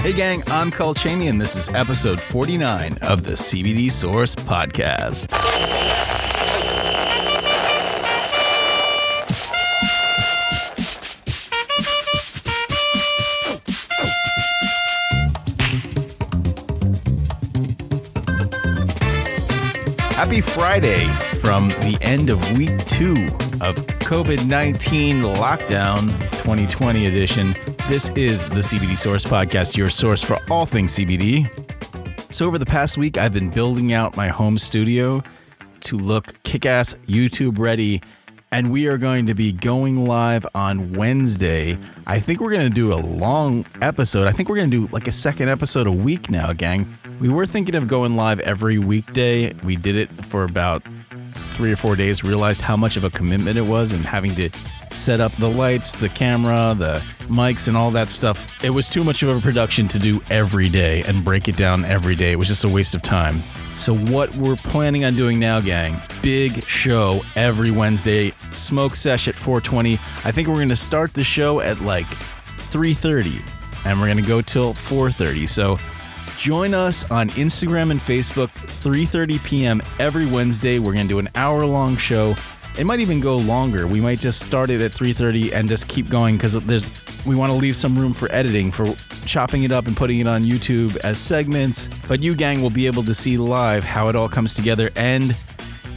Hey gang, I'm Carl Chaney and this is episode 49 of the CBD Source Podcast. Happy Friday from the end of week 2 of COVID-19 Lockdown 2020 edition. This is the CBD Source Podcast, your source for all things CBD. So over the past week, I've been building out my home studio to look kick-ass YouTube ready, and we are going to be going live on Wednesday. I think we're going to do a long episode. I think we're going to do like a second episode a week now, gang. We were thinking of going live every weekday. We did it for about 3 or 4 days, realized how much of a commitment it was and having to set up the lights, the camera, the mics, and all that stuff. It was too much of a production to do every day and break it down every day. It was just a waste of time. So what we're planning on doing now, gang, big show every Wednesday, smoke sesh at 4:20. I think we're going to start the show at like 3:30 and we're going to go till 4:30. So join us on Instagram and Facebook, 3:30 p.m. every Wednesday. We're going to do an hour-long show. It might even go longer. We might just start it at 3:30 and just keep going because we want to leave some room for editing, for chopping it up and putting it on YouTube as segments. But you, gang, will be able to see live how it all comes together and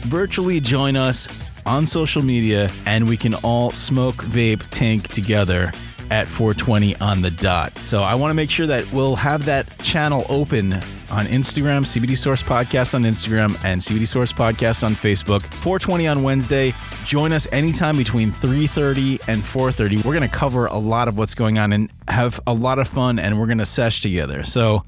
virtually join us on social media, and we can all smoke, vape, tank together at 4:20 on the dot. So I want to make sure that we'll have that channel open on Instagram, CBD Source Podcast on Instagram, and CBD Source Podcast on Facebook. 4:20 on Wednesday. Join us anytime between 3:30 and 4:30. We're going to cover a lot of what's going on and have a lot of fun, and we're going to sesh together. So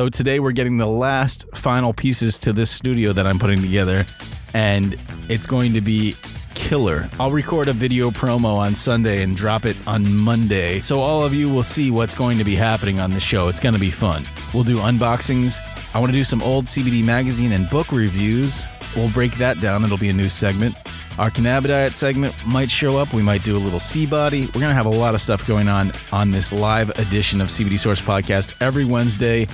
today we're getting the last final pieces to this studio that I'm putting together, and it's going to be killer. I'll record a video promo on Sunday and drop it on Monday, so all of you will see what's going to be happening on the show. It's going to be fun. We'll do unboxings. I want to do some old CBD magazine and book reviews. We'll break that down. It'll be a new segment. Our Cannabis diet segment might show up. We might do a little C-body. We're going to have a lot of stuff going on this live edition of CBD Source Podcast every Wednesday,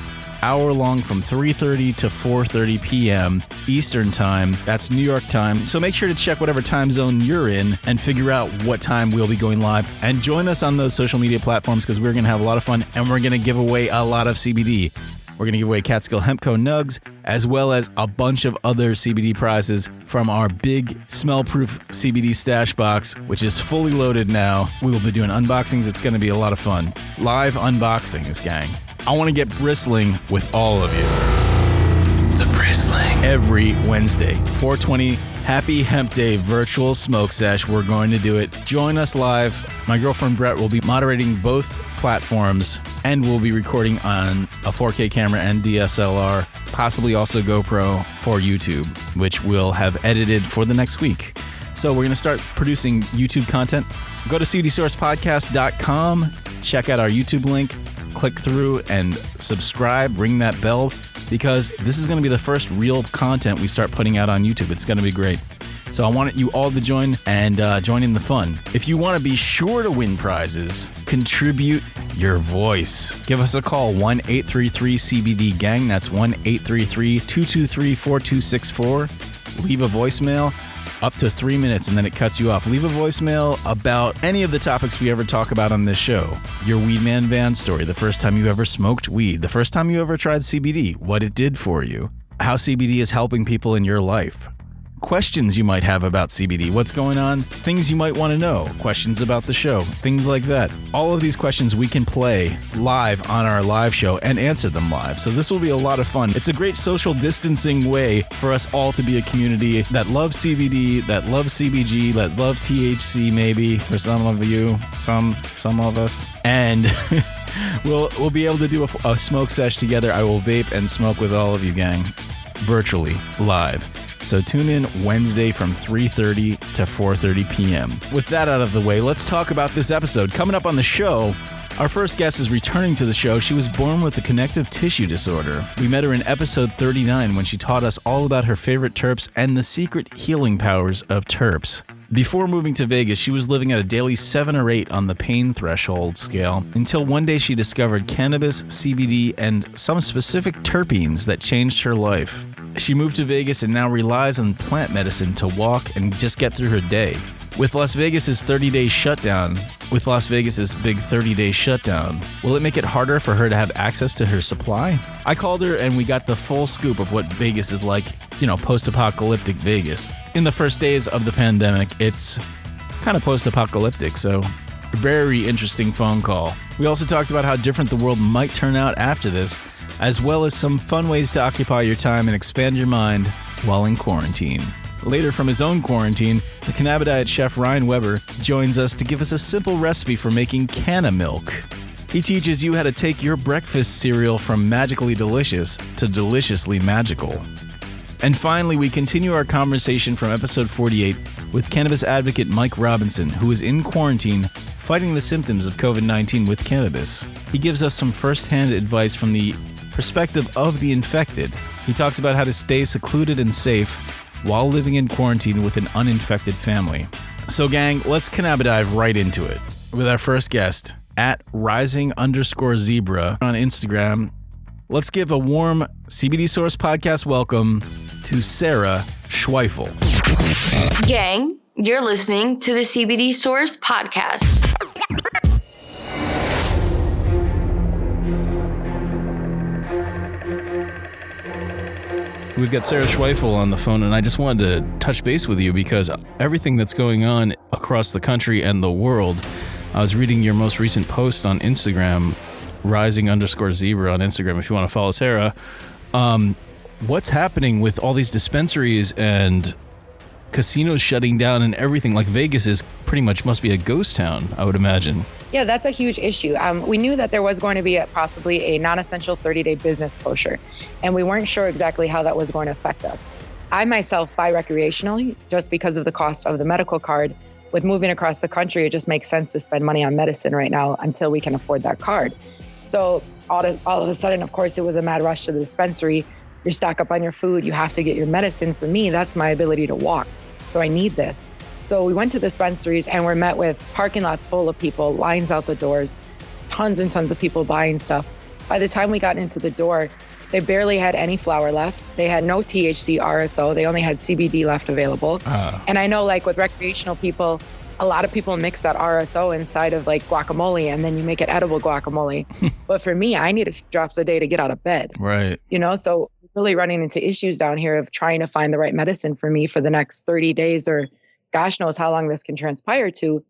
hour long from 3:30 to 4:30 p.m. Eastern Time. That's New York time. So make sure to check whatever time zone you're in and figure out what time we'll be going live. And join us on those social media platforms because we're going to have a lot of fun and we're going to give away a lot of CBD. We're going to give away Catskill Hemp Co. Nugs, as well as a bunch of other CBD prizes from our big smell-proof CBD stash box, which is fully loaded now. We will be doing unboxings. It's going to be a lot of fun. Live unboxings, gang. I want to get bristling with all of you. The bristling. Every Wednesday, 4:20, Happy Hemp Day virtual smoke sesh. We're going to do it. Join us live. My girlfriend Brett will be moderating both platforms, and we'll be recording on a 4K camera and DSLR, possibly also GoPro for YouTube, which we'll have edited for the next week. So we're going to start producing YouTube content. Go to cbdsourcepodcast.com, check out our YouTube link, click through and subscribe, ring that bell, because this is going to be the first real content we start putting out on YouTube. It's going to be great. So I want you all to join and join in the fun. If you want to be sure to win prizes, contribute your voice. Give us a call, 1-833-CBD-GANG. That's 1-833-223-4264. Leave a voicemail. Up to 3 minutes, and then it cuts you off. Leave a voicemail about any of the topics we ever talk about on this show. Your Weed Man Van story, the first time you ever smoked weed, the first time you ever tried CBD, what it did for you, how CBD is helping people in your life. Questions you might have about CBD, what's going on, things you might want to know, questions about the show, things like that. All of these questions we can play live on our live show and answer them live. So this will be a lot of fun. It's a great social distancing way for us all to be a community that loves CBD, that loves CBG, that love THC maybe for some of you, some of us. And we'll be able to do a smoke sesh together. I will vape and smoke with all of you, gang, virtually, live. So tune in Wednesday from 3:30 to 4:30 p.m. With that out of the way, let's talk about this episode. Coming up on the show, our first guest is returning to the show. She was born with a connective tissue disorder. We met her in episode 39 when she taught us all about her favorite terps and the secret healing powers of terps. Before moving to Vegas, she was living at a daily 7 or 8 on the pain threshold scale until one day she discovered cannabis, CBD, and some specific terpenes that changed her life. She moved to Vegas and now relies on plant medicine to walk and just get through her day. With Las Vegas's 30-day shutdown, big 30-day shutdown, will it make it harder for her to have access to her supply? I called her and we got the full scoop of what Vegas is like, post-apocalyptic Vegas. In the first days of the pandemic, it's kind of post-apocalyptic, so very interesting phone call. We also talked about how different the world might turn out after this, as well as some fun ways to occupy your time and expand your mind while in quarantine. Later, from his own quarantine, the cannabis chef Ryan Weber joins us to give us a simple recipe for making canna milk. He teaches you how to take your breakfast cereal from magically delicious to deliciously magical. And finally, we continue our conversation from episode 48 with cannabis advocate Mike Robinson, who is in quarantine fighting the symptoms of COVID-19 with cannabis. He gives us some first-hand advice from the perspective of the infected. He talks about how to stay secluded and safe while living in quarantine with an uninfected family. So gang, let's cannabis right into it with our first guest at rising_zebra on Instagram. Let's give a warm CBD Source podcast welcome to Sarah Schwefel. Gang, you're listening to the CBD Source podcast. We've got Sarah Schwefel on the phone, and I just wanted to touch base with you because everything that's going on across the country and the world, I was reading your most recent post on Instagram, rising_zebra on Instagram, if you want to follow Sarah. What's happening with all these dispensaries and casinos shutting down and everything? Like Vegas is pretty much must be a ghost town, I would imagine. Yeah, that's a huge issue. We knew that there was going to be possibly a non-essential 30-day business closure, and we weren't sure exactly how that was going to affect us. I myself buy recreationally just because of the cost of the medical card. With moving across the country, it just makes sense to spend money on medicine right now until we can afford that card. So all of a sudden, of course, it was a mad rush to the dispensary. You stock up on your food. You have to get your medicine. For me, that's my ability to walk. So I need this. So we went to dispensaries and we're met with parking lots full of people, lines out the doors, tons and tons of people buying stuff. By the time we got into the door, they barely had any flower left. They had no THC RSO. They only had CBD left available. And I know like with recreational people, a lot of people mix that RSO inside of like guacamole and then you make it edible guacamole. But for me, I need a few drops a day to get out of bed. Right. So really running into issues down here of trying to find the right medicine for me for the next 30 days or gosh knows how long this can transpire to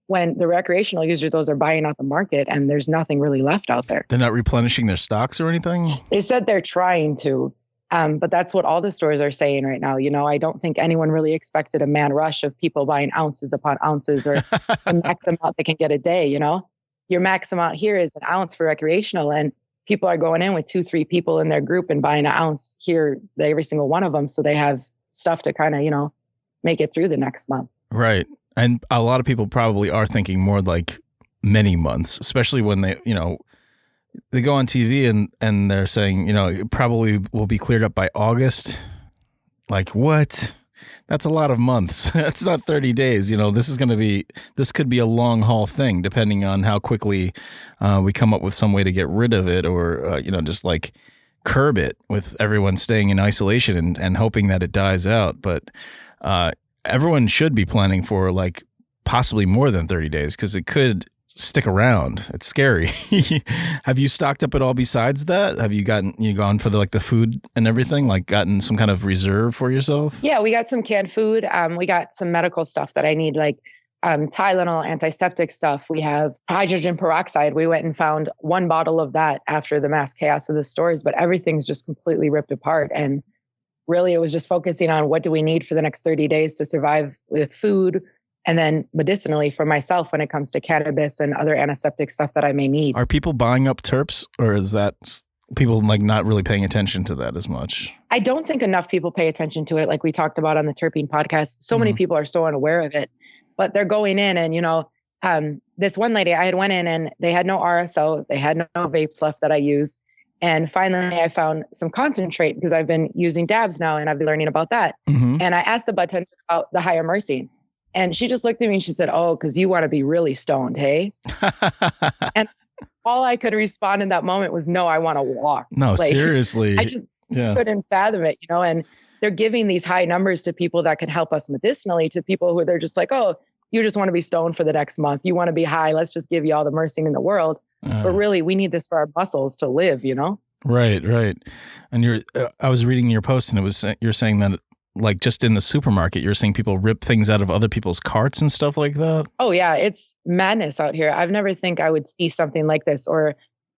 when the recreational users, those are buying out the market and there's nothing really left out there. They're not replenishing their stocks or anything? They said they're trying to, but that's what all the stores are saying right now. I don't think anyone really expected a mad rush of people buying ounces upon ounces or the max amount they can get a day, Your max amount here is an ounce for recreational and people are going in with 2-3 people in their group and buying an ounce here, every single one of them. So they have stuff to kind of, make it through the next month. Right. And a lot of people probably are thinking more like many months, especially when they go on TV and they're saying, it probably will be cleared up by August. Like what? That's a lot of months. That's not 30 days. This could be a long haul thing depending on how quickly we come up with some way to get rid of it or, just like curb it with everyone staying in isolation and hoping that it dies out. But everyone should be planning for like possibly more than 30 days because it could stick around. It's scary. Have you stocked up at all besides that? Have you gone for the food and everything, like gotten some kind of reserve for yourself? Yeah, we got some canned food. We got some medical stuff that I need, like Tylenol, antiseptic stuff. We have hydrogen peroxide. We went and found one bottle of that after the mass chaos of the stores, but everything's just completely ripped apart. And really, it was just focusing on what do we need for the next 30 days to survive with food, and then medicinally for myself when it comes to cannabis and other antiseptic stuff that I may need. Are people buying up terps, or is that people like not really paying attention to that as much? I don't think enough people pay attention to it. Like we talked about on the terpene podcast, so many people are so unaware of it, but they're going in and, this one lady, I had went in and they had no RSO. They had no vapes left that I use. And finally, I found some concentrate because I've been using dabs now and I've been learning about that. And I asked the bud tender about the higher myrcene. And she just looked at me and she said, oh, because you want to be really stoned, hey? And all I could respond in that moment was, no, I want to walk. No, seriously. I just couldn't fathom it, and they're giving these high numbers to people that could help us medicinally, to people who they're just like, oh, you just want to be stoned for the next month. You want to be high. Let's just give you all the mercy in the world. But really, we need this for our muscles to live, Right. And I was reading your post, and you're saying that, like, just in the supermarket, you're seeing people rip things out of other people's carts and stuff like that. Oh yeah, it's madness out here. I've never think I would see something like this, or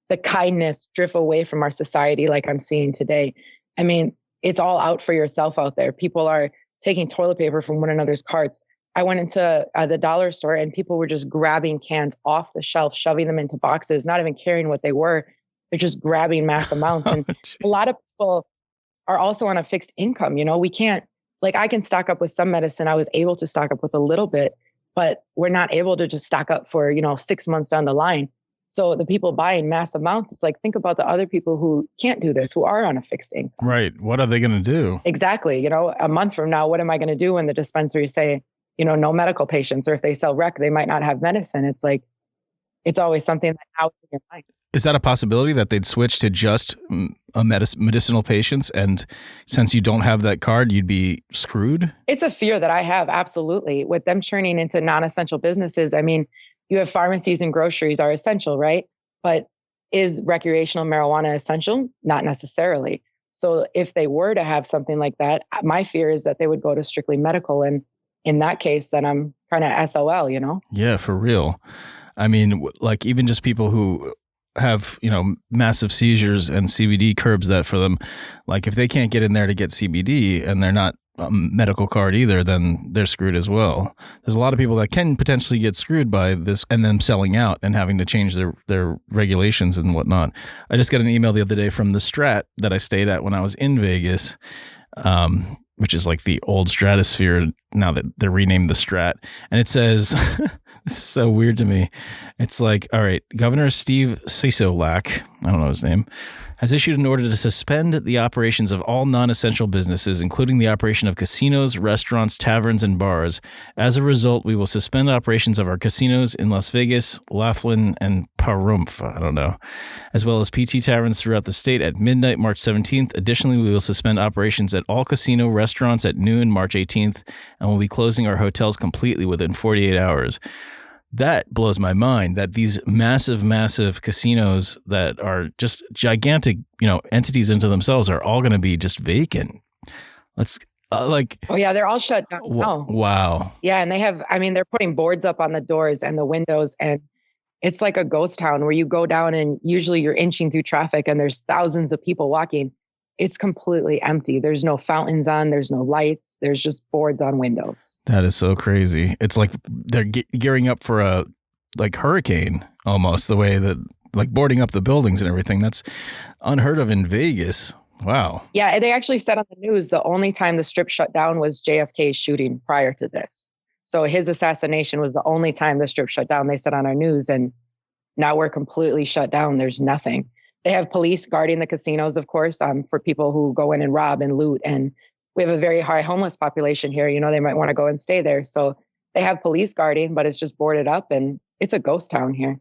the kindness drift away from our society like I'm seeing today. I mean, it's all out for yourself out there. People are taking toilet paper from one another's carts. I went into the dollar store and people were just grabbing cans off the shelf, shoving them into boxes, not even caring what they were. They're just grabbing mass amounts. And a lot of people are also on a fixed income. We can't, like, I can stock up with some medicine. I was able to stock up with a little bit, but we're not able to just stock up for, 6 months down the line. So the people buying mass amounts, it's like, think about the other people who can't do this, who are on a fixed income. Right. What are they going to do? Exactly. A month from now, what am I going to do when the dispensaries say, no medical patients, or if they sell rec, they might not have medicine. It's like, it's always something that out in your mind. Is that a possibility that they'd switch to just medicinal patients? And since you don't have that card, you'd be screwed? It's a fear that I have. Absolutely. With them turning into non-essential businesses. I mean, you have pharmacies and groceries are essential, right? But is recreational marijuana essential? Not necessarily. So if they were to have something like that, my fear is that they would go to strictly medical. And in that case, then I'm kind of SOL, Yeah, for real. I mean, like, even just people who have, massive seizures and CBD curbs that for them. Like, if they can't get in there to get CBD and they're not a medical card either, then they're screwed as well. There's a lot of people that can potentially get screwed by this and then selling out and having to change their regulations and whatnot. I just got an email the other day from the Strat that I stayed at when I was in Vegas, which is like the old Stratosphere now that they're renamed the Strat. And it says, this is so weird to me. It's like, all right, Governor Steve Sisolak, I don't know his name, has issued an order to suspend the operations of all non-essential businesses, including the operation of casinos, restaurants, taverns, and bars. As a result, we will suspend operations of our casinos in Las Vegas, Laughlin, and Pahrump, I don't know, as well as PT taverns throughout the state at midnight, March 17th. Additionally, we will suspend operations at all casino restaurants at noon, March 18th, and we'll be closing our hotels completely within 48 hours. That blows my mind that these massive casinos that are just gigantic, entities into themselves are all going to be just vacant. Let's oh yeah, they're all shut down. Wow. Yeah. And they're putting boards up on the doors and the windows, and it's like a ghost town where you go down and usually you're inching through traffic and there's thousands of people walking. It's completely empty. There's no fountains on. There's no lights. There's just boards on windows. That is so crazy. It's like they're gearing up for a hurricane almost, the way that, like, boarding up the buildings and everything. That's unheard of in Vegas. Wow. Yeah, they actually said on the news the only time the strip shut down was JFK's shooting prior to this. So his assassination was the only time the strip shut down, they said on our news. And now we're completely shut down. There's nothing. They have police guarding the casinos, of course, for people who go in and rob and loot. And we have a very high homeless population here. They might want to go and stay there. So they have police guarding, but it's just boarded up and it's a ghost town here.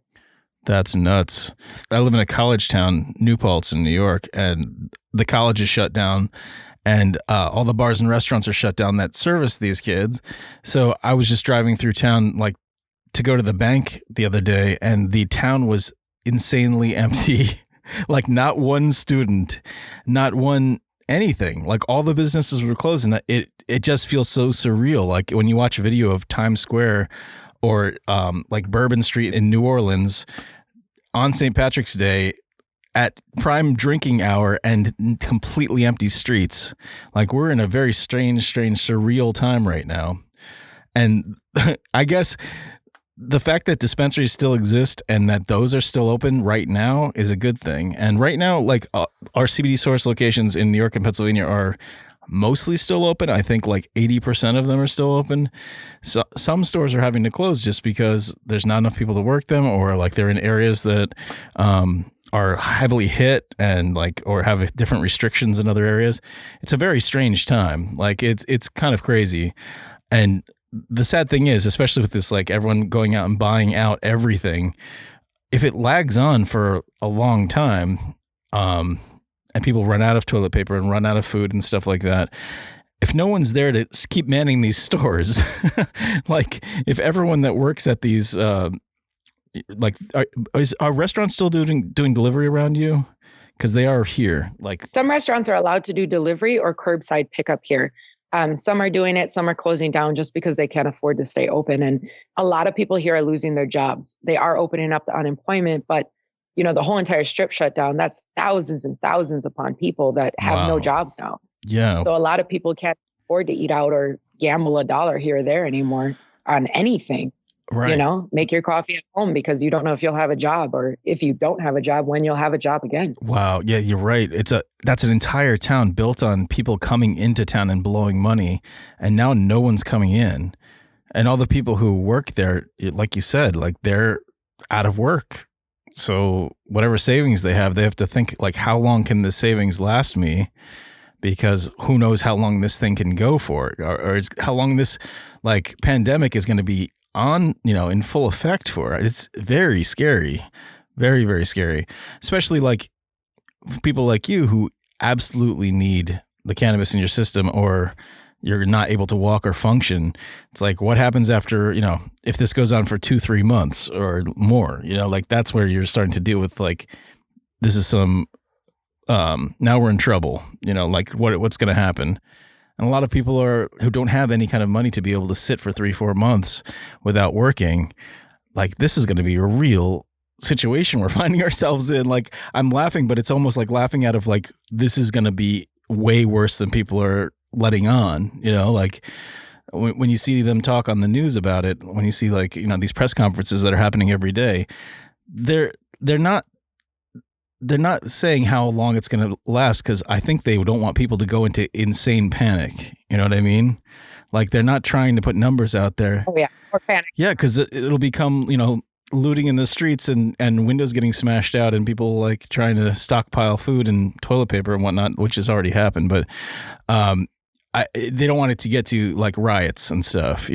That's nuts. I live in a college town, New Paltz in New York, and the college is shut down. And all the bars and restaurants are shut down that service these kids. So I was just driving through town, like, to go to the bank the other day, and the town was insanely empty. Like, not one student, not one anything. Like, all the businesses were closed, and it just feels so surreal. Like, when you watch a video of Times Square or like Bourbon Street in New Orleans on St. Patrick's Day at prime drinking hour and completely empty streets. Like, we're in a very strange, surreal time right now. And I guess the fact that dispensaries still exist and that those are still open right now is a good thing. And right now, like, our CBD source locations in New York and Pennsylvania are mostly still open. I think like 80% of them are still open. So some stores are having to close just because there's not enough people to work them, or like they're in areas that are heavily hit and like, or have different restrictions in other areas. It's a very strange time. Like, it's kind of crazy. And the sad thing is, especially with this, like everyone going out and buying out everything, if it lags on for a long time, and people run out of toilet paper and run out of food and stuff like that, if no one's there to keep manning these stores, like if everyone that works at these, like, are restaurants still doing delivery around you? Because they are here. Like some restaurants are allowed to do delivery or curbside pickup here. Some are doing it. Some are closing down just because they can't afford to stay open. And a lot of people here are losing their jobs. They are opening up to unemployment, but the whole entire strip shut down. That's thousands and thousands upon people that have no jobs now. Yeah. So a lot of people can't afford to eat out or gamble a dollar here or there anymore on anything. Right. Make your coffee at home because you don't know if you'll have a job, or if you don't have a job, when you'll have a job again. Wow. Yeah, you're right. That's an entire town built on people coming into town and blowing money. And now no one's coming in. And all the people who work there, like you said, like they're out of work. So whatever savings they have to think like, how long can this savings last me? Because who knows how long this thing can go for, or how long this like pandemic is going to be on, in full effect for. It's very scary, very, very scary, especially like people like you who absolutely need the cannabis in your system, or you're not able to walk or function. It's like, what happens after, if this goes on for 2-3 months or more, like that's where you're starting to deal with like, this is some, now we're in trouble, like what's going to happen. And a lot of people who don't have any kind of money to be able to sit for 3-4 months without working. Like this is going to be a real situation we're finding ourselves in. Like I'm laughing, but it's almost like laughing out of like, this is going to be way worse than people are letting on, like when you see them talk on the news about it, when you see like, these press conferences that are happening every day, they're not saying how long it's going to last, because I think they don't want people to go into insane panic. You know what I mean? Like they're not trying to put numbers out there. Oh, yeah. Or panic. Yeah, because it'll become, looting in the streets and windows getting smashed out and people like trying to stockpile food and toilet paper and whatnot, which has already happened. But they don't want it to get to like riots and stuff,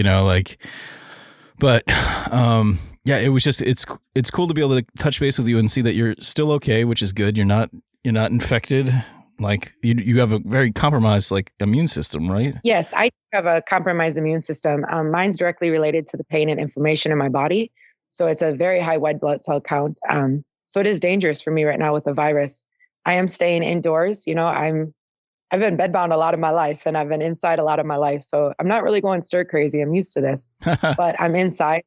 yeah, it was just, it's cool to be able to touch base with you and see that you're still okay, which is good. You're not infected. Like you have a very compromised like immune system, right? Yes, I have a compromised immune system. Mine's directly related to the pain and inflammation in my body. So it's a very high white blood cell count. So it is dangerous for me right now with the virus. I am staying indoors. I've been bedbound a lot of my life, and I've been inside a lot of my life. So I'm not really going stir crazy. I'm used to this, but I'm inside,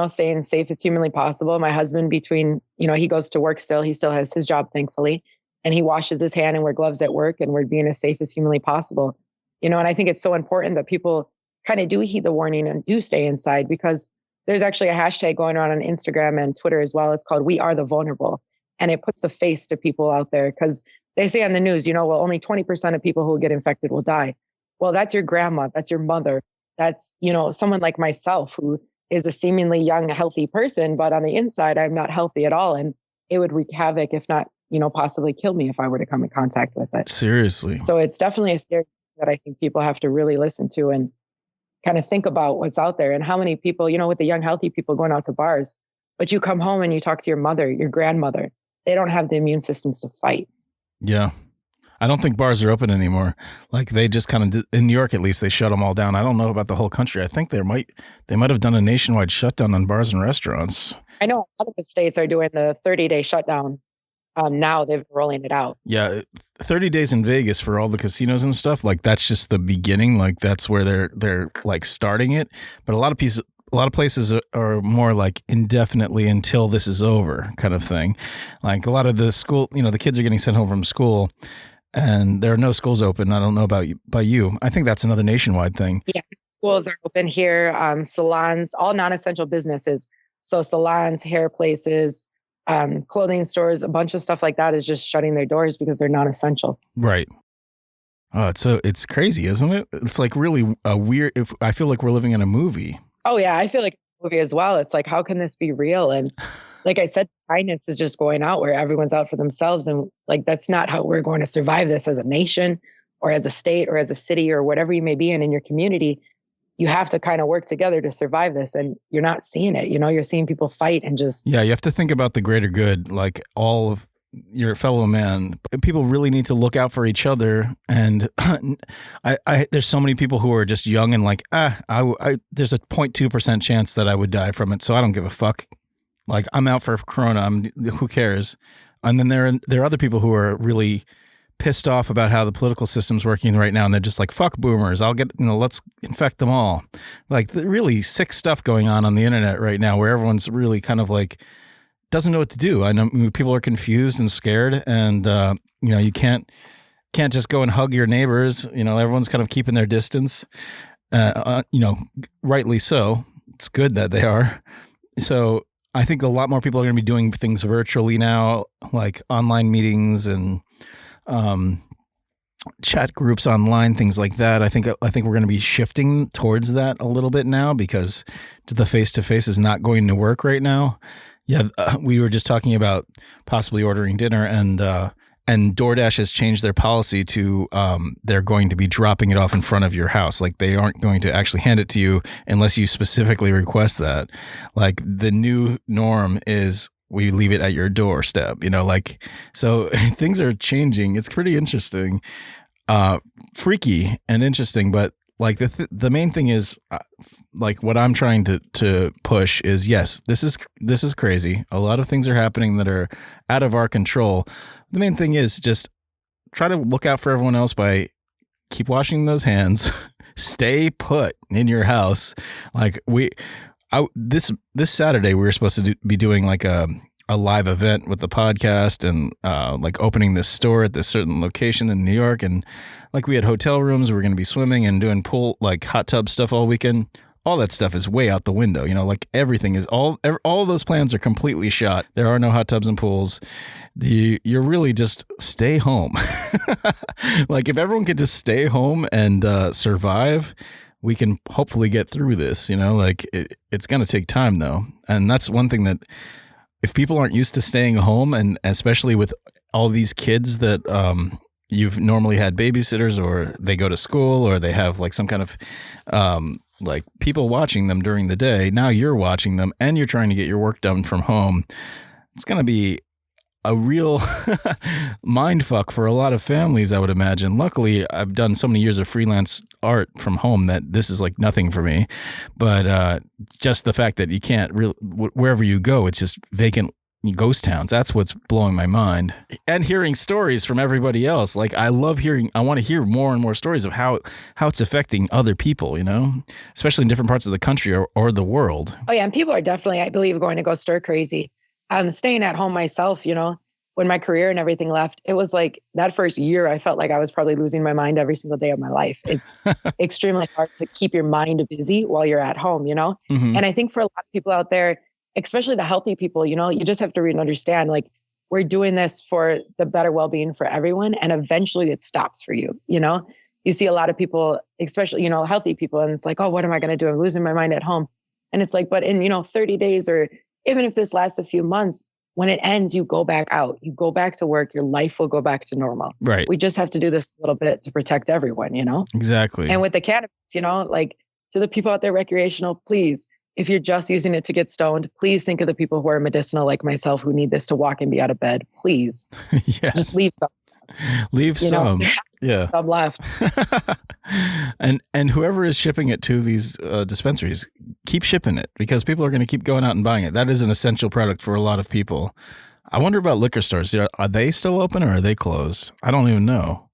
staying safe as humanly possible. My husband, he goes to work still. He still has his job, thankfully, and he washes his hand and wears gloves at work, and we're being as safe as humanly possible. And I think it's so important that people kind of do heed the warning and do stay inside, because there's actually a hashtag going around on Instagram and Twitter as well. It's called We Are the Vulnerable. And it puts the face to people out there, because they say on the news, only 20% of people who get infected will die. Well, that's your grandma. That's your mother. That's, someone like myself who is a seemingly young, healthy person, but on the inside, I'm not healthy at all. And it would wreak havoc, if not, possibly kill me if I were to come in contact with it. Seriously. So it's definitely a scary that I think people have to really listen to and kind of think about what's out there and how many people, with the young, healthy people going out to bars, but you come home and you talk to your mother, your grandmother, they don't have the immune systems to fight. Yeah. I don't think bars are open anymore. Like they just kind of, in New York at least, they shut them all down. I don't know about the whole country. I think they might have done a nationwide shutdown on bars and restaurants. I know a lot of the states are doing the 30-day shutdown. Now they've been rolling it out. Yeah, 30 days in Vegas for all the casinos and stuff. Like that's just the beginning. Like that's where they're like starting it. But a lot of places are more like indefinitely until this is over kind of thing. Like a lot of the school, the kids are getting sent home from school and there are no schools open. I don't know about you. I think that's another nationwide thing. Yeah, schools are open here. Salons, all non-essential businesses. So salons, hair places, clothing stores, a bunch of stuff like that is just shutting their doors because they're non-essential. Right. Oh, it's crazy, isn't it? It's like really weird. I feel like we're living in a movie. Oh yeah, I feel like a movie as well. It's like, how can this be real? And like I said, kindness is just going out where everyone's out for themselves. And like, that's not how we're going to survive this as a nation or as a state or as a city or whatever you may be in your community. you have to kind of work together to survive this. And you're not seeing it. You're seeing people fight and just. Yeah, you have to think about the greater good, like all of your fellow man. People really need to look out for each other. And there's so many people who are just young and like, there's a 0.2% chance that I would die from it. So I don't give a fuck. Like, I'm out for Corona. Who cares? And then there are other people who are really pissed off about how the political system's working right now. And they're just like, fuck boomers. Let's infect them all. Like, the really sick stuff going on the internet right now where everyone's really kind of like, doesn't know what to do. I know people are confused and scared, and you can't just go and hug your neighbors. Everyone's kind of keeping their distance. Rightly so. It's good that they are. So I think a lot more people are going to be doing things virtually now, like online meetings and chat groups online, things like that. I think we're going to be shifting towards that a little bit now because the face-to-face is not going to work right now. Yeah, we were just talking about possibly ordering dinner, and DoorDash has changed their policy to they're going to be dropping it off in front of your house. Like, they aren't going to actually hand it to you unless you specifically request that. Like, the new norm is we leave it at your doorstep. So things are changing. It's pretty interesting, freaky and interesting, but. Like the main thing is, like what I'm trying to push is, yes, this is crazy. A lot of things are happening that are out of our control. The main thing is just try to look out for everyone else by keep washing those hands, stay put in your house. Like this Saturday we were supposed to be doing like a live event with the podcast and like opening this store at this certain location in New York, and like we had hotel rooms. We were going to be swimming and doing pool, like hot tub stuff all weekend. All that stuff is way out the window. Like everything is all those plans are completely shot. There are no hot tubs and pools. You're really just stay home. Like if everyone could just stay home and survive, we can hopefully get through this. Like it's going to take time though, and that's one thing that. If people aren't used to staying home, and especially with all these kids that you've normally had babysitters, or they go to school, or they have like some kind of like people watching them during the day, now you're watching them and you're trying to get your work done from home. It's going to be a real mind fuck for a lot of families, I would imagine. Luckily, I've done so many years of freelance art from home that this is like nothing for me. But just the fact that you can't really, wherever you go, it's just vacant ghost towns. That's what's blowing my mind. And hearing stories from everybody else. Like I want to hear more and more stories of how it's affecting other people, especially in different parts of the country or the world. Oh yeah. And people are definitely, I believe, going to go stir crazy. Staying at home myself, when my career and everything left, it was like that first year, I felt like I was probably losing my mind every single day of my life. It's extremely hard to keep your mind busy while you're at home, Mm-hmm. And I think for a lot of people out there, especially the healthy people, you just have to read and understand, like, we're doing this for the better well-being for everyone. And eventually it stops for you. You see a lot of people, especially, healthy people, and it's like, oh, what am I going to do? I'm losing my mind at home. And it's like, but in, 30 days, or even if this lasts a few months, when it ends, you go back out, you go back to work, your life will go back to normal. Right. We just have to do this a little bit to protect everyone, Exactly. And with the cannabis, like to the people out there recreational, please, if you're just using it to get stoned, please think of the people who are medicinal like myself, who need this to walk and be out of bed. Please. Yes. Just leave some. Leave some. Yeah. Some left. And whoever is shipping it to these dispensaries, keep shipping it, because people are going to keep going out and buying it. That is an essential product for a lot of people. I wonder about liquor stores. Are they still open or are they closed? I don't even know.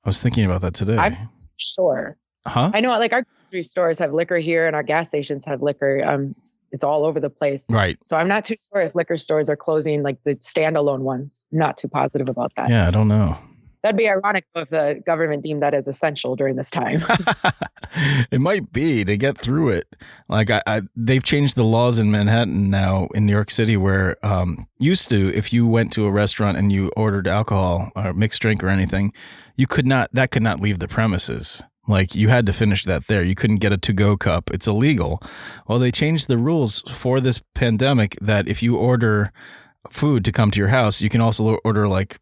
I was thinking about that today. I'm sure. Huh? I know, like, our grocery stores have liquor here and our gas stations have liquor. It's all over the place. Right. So I'm not too sure if liquor stores are closing, like the standalone ones. Not too positive about that. Yeah, I don't know. That'd be ironic if the government deemed that as essential during this time. It might be to get through it. Like they've changed the laws in Manhattan now, in New York City, where used to, if you went to a restaurant and you ordered alcohol or mixed drink or anything, that could not leave the premises. Like you had to finish that there. You couldn't get a to-go cup. It's illegal. Well, they changed the rules for this pandemic that if you order food to come to your house, you can also order like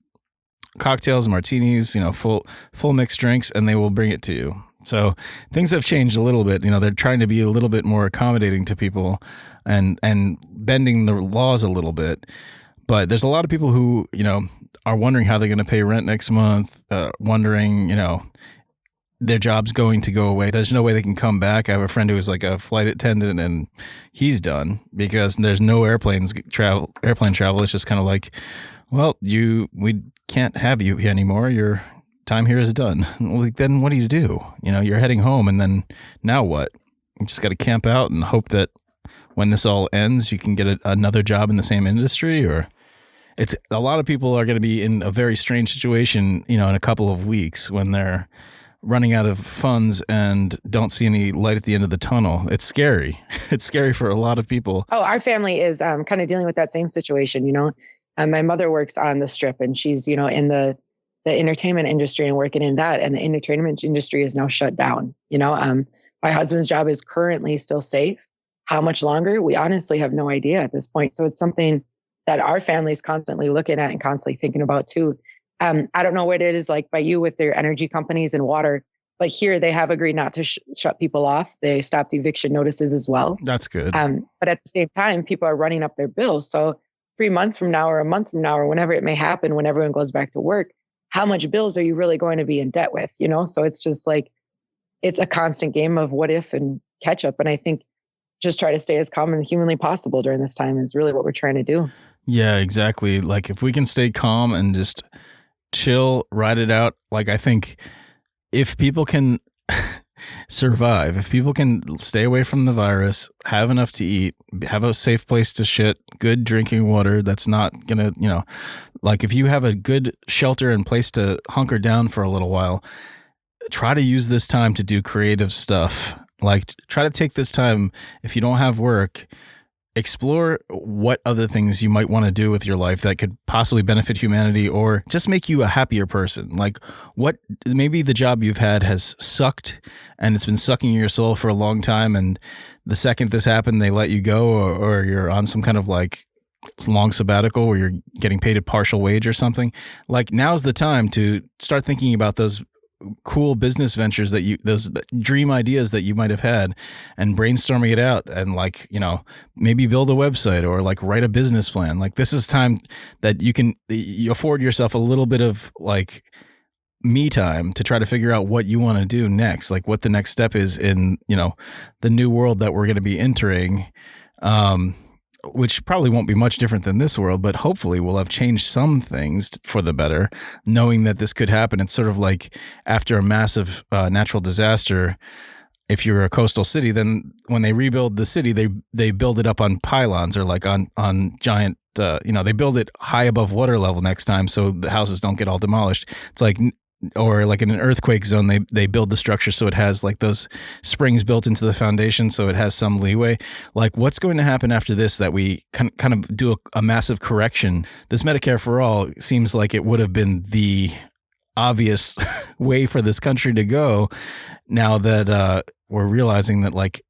cocktails, martinis, full mixed drinks, and they will bring it to you. So things have changed a little bit. They're trying to be a little bit more accommodating to people and bending the laws a little bit. But there's a lot of people who, are wondering how they're going to pay rent next month, wondering, their job's going to go away. There's no way they can come back. I have a friend who is like a flight attendant, and he's done because there's no airplane travel. It's just kind of like, well, we can't have you here anymore. Your time here is done. Like, then what do? You're heading home, and then now what? You just got to camp out and hope that when this all ends, you can get another job in the same industry. Or it's a lot of people are going to be in a very strange situation, in a couple of weeks when they're running out of funds and don't see any light at the end of the tunnel. It's scary. It's scary for a lot of people. Oh, our family is kind of dealing with that same situation, my mother works on the Strip, and she's, in the entertainment industry and working in that. And the entertainment industry is now shut down. My husband's job is currently still safe. How much longer? We honestly have no idea at this point. So it's something that our family is constantly looking at and constantly thinking about too. I don't know what it is like by you with their energy companies and water, but here they have agreed not to shut people off. They stopped eviction notices as well. That's good. But at the same time, people are running up their bills. So 3 months from now or a month from now or whenever it may happen, when everyone goes back to work, how much bills are you really going to be in debt with? So it's just like, it's a constant game of what if and catch up. And I think just try to stay as calm and humanly possible during this time is really what we're trying to do. Yeah, exactly. Like if we can stay calm and just chill, ride it out. Like I think if people can survive, if people can stay away from the virus, have enough to eat, have a safe place to shit, good drinking water that's not gonna, like if you have a good shelter and place to hunker down for a little while, try to use this time to do creative stuff. Like try to take this time, if you don't have work, explore what other things you might want to do with your life that could possibly benefit humanity or just make you a happier person. Like what maybe the job you've had has sucked and it's been sucking your soul for a long time. And the second this happened, they let you go or you're on some kind of like long sabbatical where you're getting paid a partial wage or something. Like now's the time to start thinking about those cool business ventures those dream ideas that you might have had and brainstorming it out and like, maybe build a website or like write a business plan. Like this is time that you afford yourself a little bit of like me time to try to figure out what you want to do next, like what the next step is in, the new world that we're going to be entering. Which probably won't be much different than this world, but hopefully we'll have changed some things for the better, knowing that this could happen. It's sort of like after a massive natural disaster, if you're a coastal city, then when they rebuild the city, they build it up on pylons or like on giant, they build it high above water level next time so the houses don't get all demolished. It's like, or like in an earthquake zone, they build the structure so it has like those springs built into the foundation so it has some leeway. Like what's going to happen after this that we kind of do a massive correction? This Medicare for all seems like it would have been the obvious way for this country to go now that we're realizing that like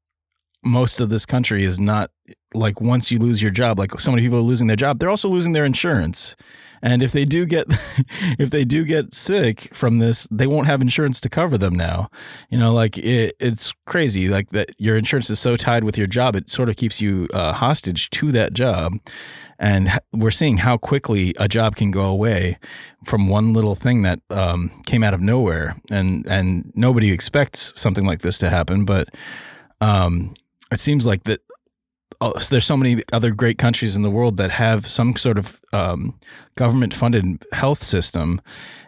most of this country is not like once you lose your job, like so many people are losing their job, they're also losing their insurance. And if they do get sick from this, they won't have insurance to cover them now. Like it's crazy. Like that your insurance is so tied with your job, it sort of keeps you hostage to that job. And we're seeing how quickly a job can go away from one little thing that came out of nowhere. And nobody expects something like this to happen. But it seems like that. There's so many other great countries in the world that have some sort of government-funded health system,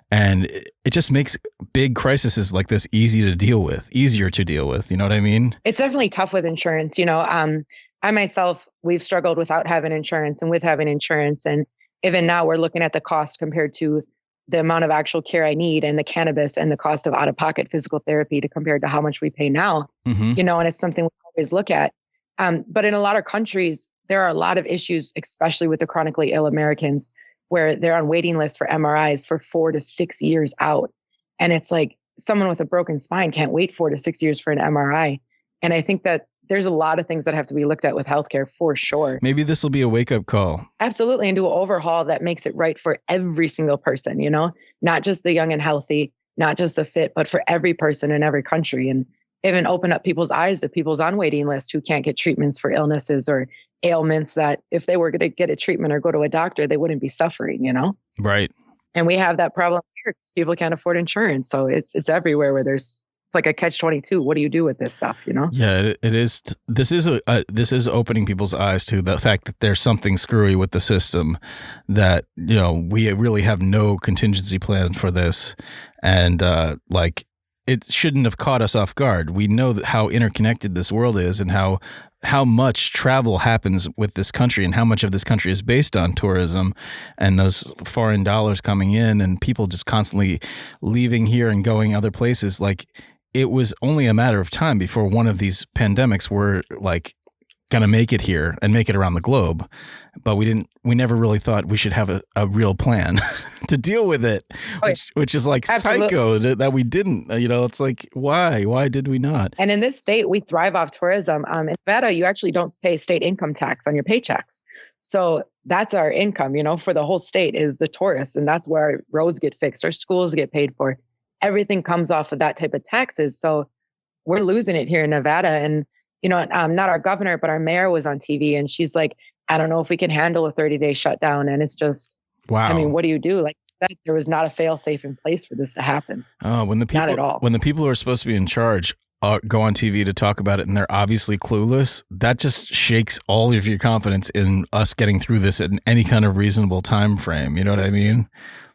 and it just makes big crises like this easier to deal with. You know what I mean? It's definitely tough with insurance. I myself, we've struggled without having insurance and with having insurance, and even now we're looking at the cost compared to the amount of actual care I need and the cannabis and the cost of out-of-pocket physical therapy to compared to how much we pay now. Mm-hmm. And it's something we always look at. But in a lot of countries, there are a lot of issues, especially with the chronically ill Americans, where they're on waiting lists for MRIs for 4 to 6 years out. And it's like someone with a broken spine can't wait 4 to 6 years for an MRI. And I think that there's a lot of things that have to be looked at with healthcare for sure. Maybe this will be a wake-up call. Absolutely. And do an overhaul that makes it right for every single person, not just the young and healthy, not just a fit, but for every person in every country, and even open up people's eyes to people's on waiting list who can't get treatments for illnesses or ailments that if they were going to get a treatment or go to a doctor, they wouldn't be suffering, Right. And we have that problem here because people can't afford insurance. So it's everywhere where it's like a catch-22. What do you do with this stuff, Yeah, it is. This is opening people's eyes to the fact that there's something screwy with the system, that, we really have no contingency plan for this. And it shouldn't have caught us off guard. We know that how interconnected this world is, and how much travel happens with this country, and how much of this country is based on tourism and those foreign dollars coming in, and people just constantly leaving here and going other places. Like, it was only a matter of time before one of these pandemics were like going to make it here and make it around the globe. But we never really thought we should have a real plan to deal with it, which is like psycho that we didn't. It's like, why did we not? And in this state, we thrive off tourism. In Nevada, you actually don't pay state income tax on your paychecks. So that's our income, for the whole state is the tourists. And that's where our roads get fixed, our schools get paid for. Everything comes off of that type of taxes. So we're losing it here in Nevada. And, not our governor, but our mayor was on TV, and she's like, I don't know if we can handle a 30-day shutdown. And it's just, wow. I mean, what do you do? Like, there was not a fail safe in place for this to happen. Oh, not at all. When the people who are supposed to be in charge go on TV to talk about it and they're obviously clueless, that just shakes all of your confidence in us getting through this in any kind of reasonable time frame. You know what I mean?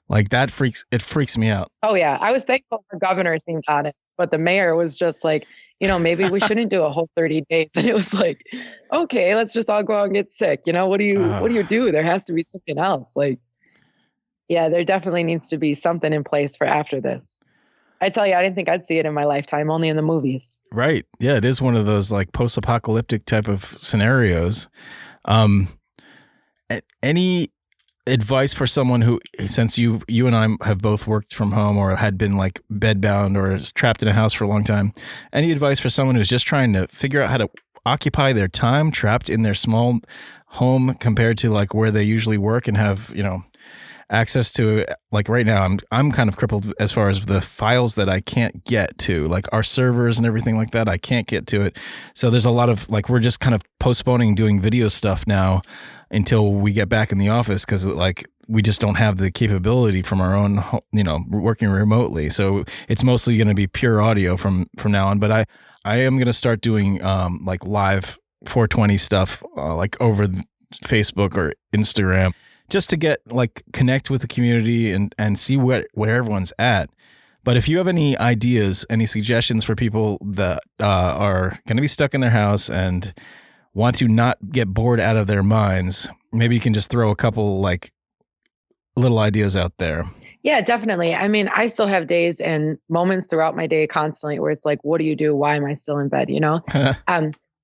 Like, it freaks me out. Oh yeah. I was thankful for governor seemed on it, but the mayor was just like, maybe we shouldn't do a whole 30 days. And it was like, okay, let's just all go out and get sick. What do you do? There has to be something else. Like, yeah, there definitely needs to be something in place for after this. I tell you, I didn't think I'd see it in my lifetime, only in the movies. Right. Yeah. It is one of those like post-apocalyptic type of scenarios. Any advice for someone who, since you and I have both worked from home or had been like bedbound or trapped in a house for a long time, any advice for someone who's just trying to figure out how to occupy their time trapped in their small home compared to like where they usually work and have, access to, like right now, I'm kind of crippled as far as the files that I can't get to, like our servers and everything like that. I can't get to it. So there's a lot of like, we're just kind of postponing doing video stuff now until we get back in the office, because like we just don't have the capability from our own, working remotely. So it's mostly going to be pure audio from now on. But I am going to start doing like live 420 stuff like over Facebook or Instagram, just to get like connect with the community and see where everyone's at. But if you have any ideas, any suggestions for people that are going to be stuck in their house and want to not get bored out of their minds, maybe you can just throw a couple like little ideas out there. Yeah, definitely. I mean, I still have days and moments throughout my day constantly where it's like, what do you do? Why am I still in bed?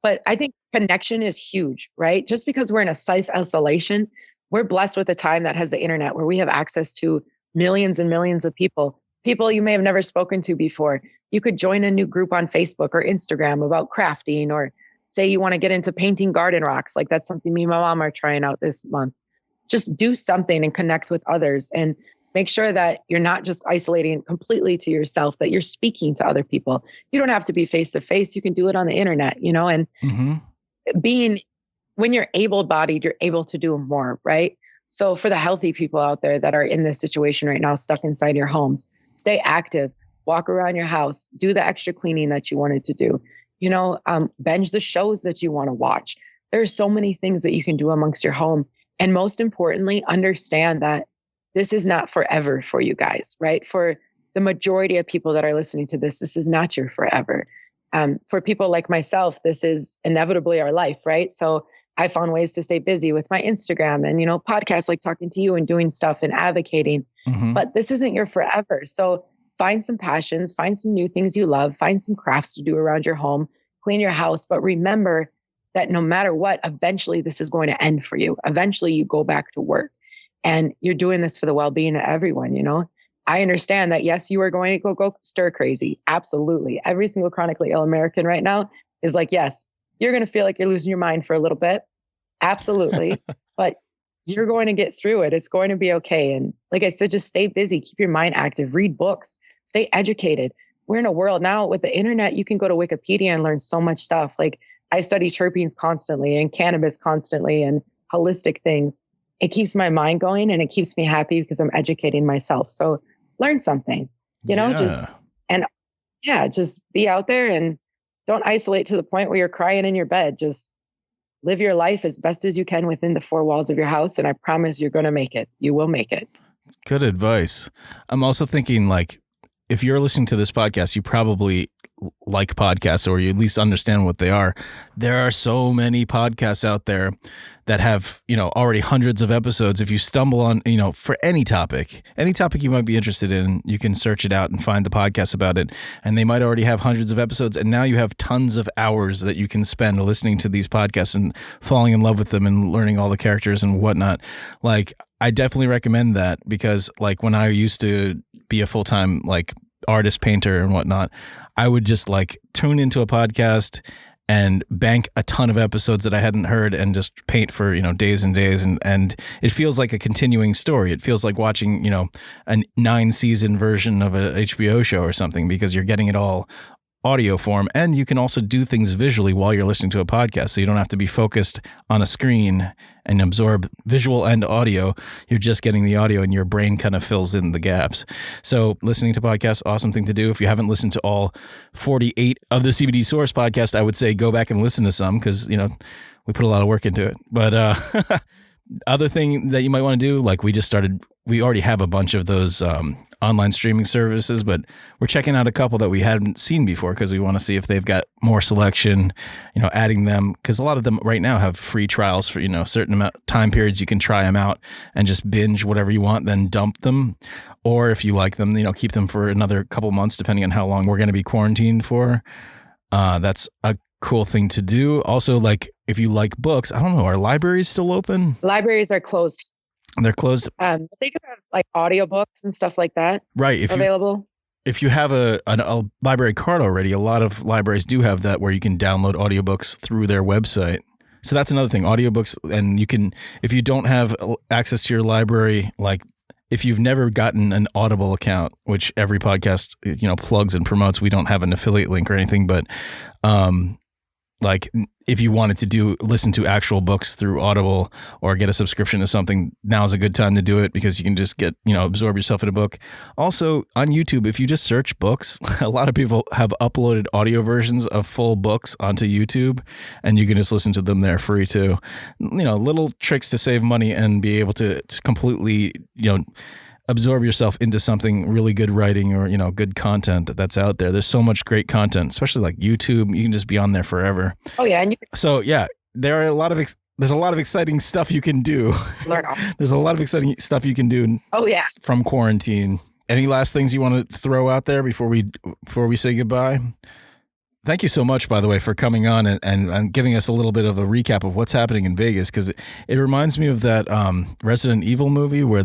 But I think connection is huge, right? Just because we're in a self-isolation, we're blessed with a time that has the internet where we have access to millions and millions of people you may have never spoken to before. You could join a new group on Facebook or Instagram about crafting, or say you want to get into painting garden rocks. Like that's something me and my mom are trying out this month. Just do something and connect with others, and make sure that you're not just isolating completely to yourself, that you're speaking to other people. You don't have to be face to face. You can do it on the internet, and when you're able-bodied, you're able to do more, right? So for the healthy people out there that are in this situation right now, stuck inside your homes, stay active, walk around your house, do the extra cleaning that you wanted to do, binge the shows that you want to watch. There's so many things that you can do amongst your home. And most importantly, understand that this is not forever for you guys, right? For the majority of people that are listening to this is not your forever. For people like myself, this is inevitably our life, right? So I found ways to stay busy with my Instagram and, podcasts like talking to you and doing stuff and advocating. But this isn't your forever. So find some passions, find some new things you love, find some crafts to do around your home, clean your house. But remember that no matter what, eventually this is going to end for you. Eventually you go back to work, and you're doing this for the well-being of everyone. I understand that, yes, you are going to go stir crazy. Absolutely. Every single chronically ill American right now is like, yes, you're going to feel like you're losing your mind for a little bit. Absolutely. But you're going to get through it. It's going to be okay. And like I said, just stay busy, keep your mind active, read books, stay educated. We're in a world now with the internet, you can go to Wikipedia and learn so much stuff. Like I study terpenes constantly and cannabis constantly and holistic things. It keeps my mind going and it keeps me happy because I'm educating myself. So learn something, just be out there and don't isolate to the point where you're crying in your bed. Just live your life as best as you can within the four walls of your house. And I promise you're going to make it. You will make it. Good advice. I'm also thinking, like, if you're listening to this podcast, you probably like podcasts, or you at least understand what they are. There are so many podcasts out there that have, already hundreds of episodes. If you stumble on, for any topic you might be interested in, you can search it out and find the podcast about it. And they might already have hundreds of episodes. And now you have tons of hours that you can spend listening to these podcasts and falling in love with them and learning all the characters and whatnot. Like, I definitely recommend that, because like when I used to be a full-time like artist, painter and whatnot, I would just like tune into a podcast and bank a ton of episodes that I hadn't heard and just paint for, days and days. And it feels like a continuing story. It feels like watching, a 9-season version of a HBO show or something, because you're getting it all audio form, and you can also do things visually while you're listening to a podcast, so you don't have to be focused on a screen and absorb visual and audio. You're just getting the audio and your brain kind of fills in the gaps. So listening to podcasts, awesome thing to do. If you haven't listened to all 48 of the CBD Source podcast, I would say go back and listen to some, because we put a lot of work into it. But other thing that you might want to do, like we already have a bunch of those online streaming services, but we're checking out a couple that we hadn't seen before, because we want to see if they've got more selection, adding them, because a lot of them right now have free trials for, certain amount time periods. You can try them out and just binge whatever you want, then dump them. Or if you like them, keep them for another couple months, depending on how long we're going to be quarantined for. That's a cool thing to do. Also, like if you like books, I don't know, are libraries still open? Libraries are closed. They're closed. They could have like audiobooks and stuff like that. Right. Available. If you have a library card already, a lot of libraries do have that, where you can download audiobooks through their website. So that's another thing, audiobooks. And you can, if you don't have access to your library, like if you've never gotten an Audible account, which every podcast, plugs and promotes, we don't have an affiliate link or anything, but like if you wanted to listen to actual books through Audible or get a subscription to something, now's a good time to do it, because you can just get, absorb yourself in a book. Also on YouTube, if you just search books, a lot of people have uploaded audio versions of full books onto YouTube, and you can just listen to them there free too. Little tricks to save money and be able to completely, absorb yourself into something really good writing or, good content that's out there. There's so much great content, especially like YouTube. You can just be on there forever. Oh yeah. And so yeah, there's a lot of exciting stuff you can do. There's a lot of exciting stuff you can do. Oh yeah. From quarantine. Any last things you want to throw out there before we say goodbye? Thank you so much, by the way, for coming on and giving us a little bit of a recap of what's happening in Vegas, because it reminds me of that Resident Evil movie where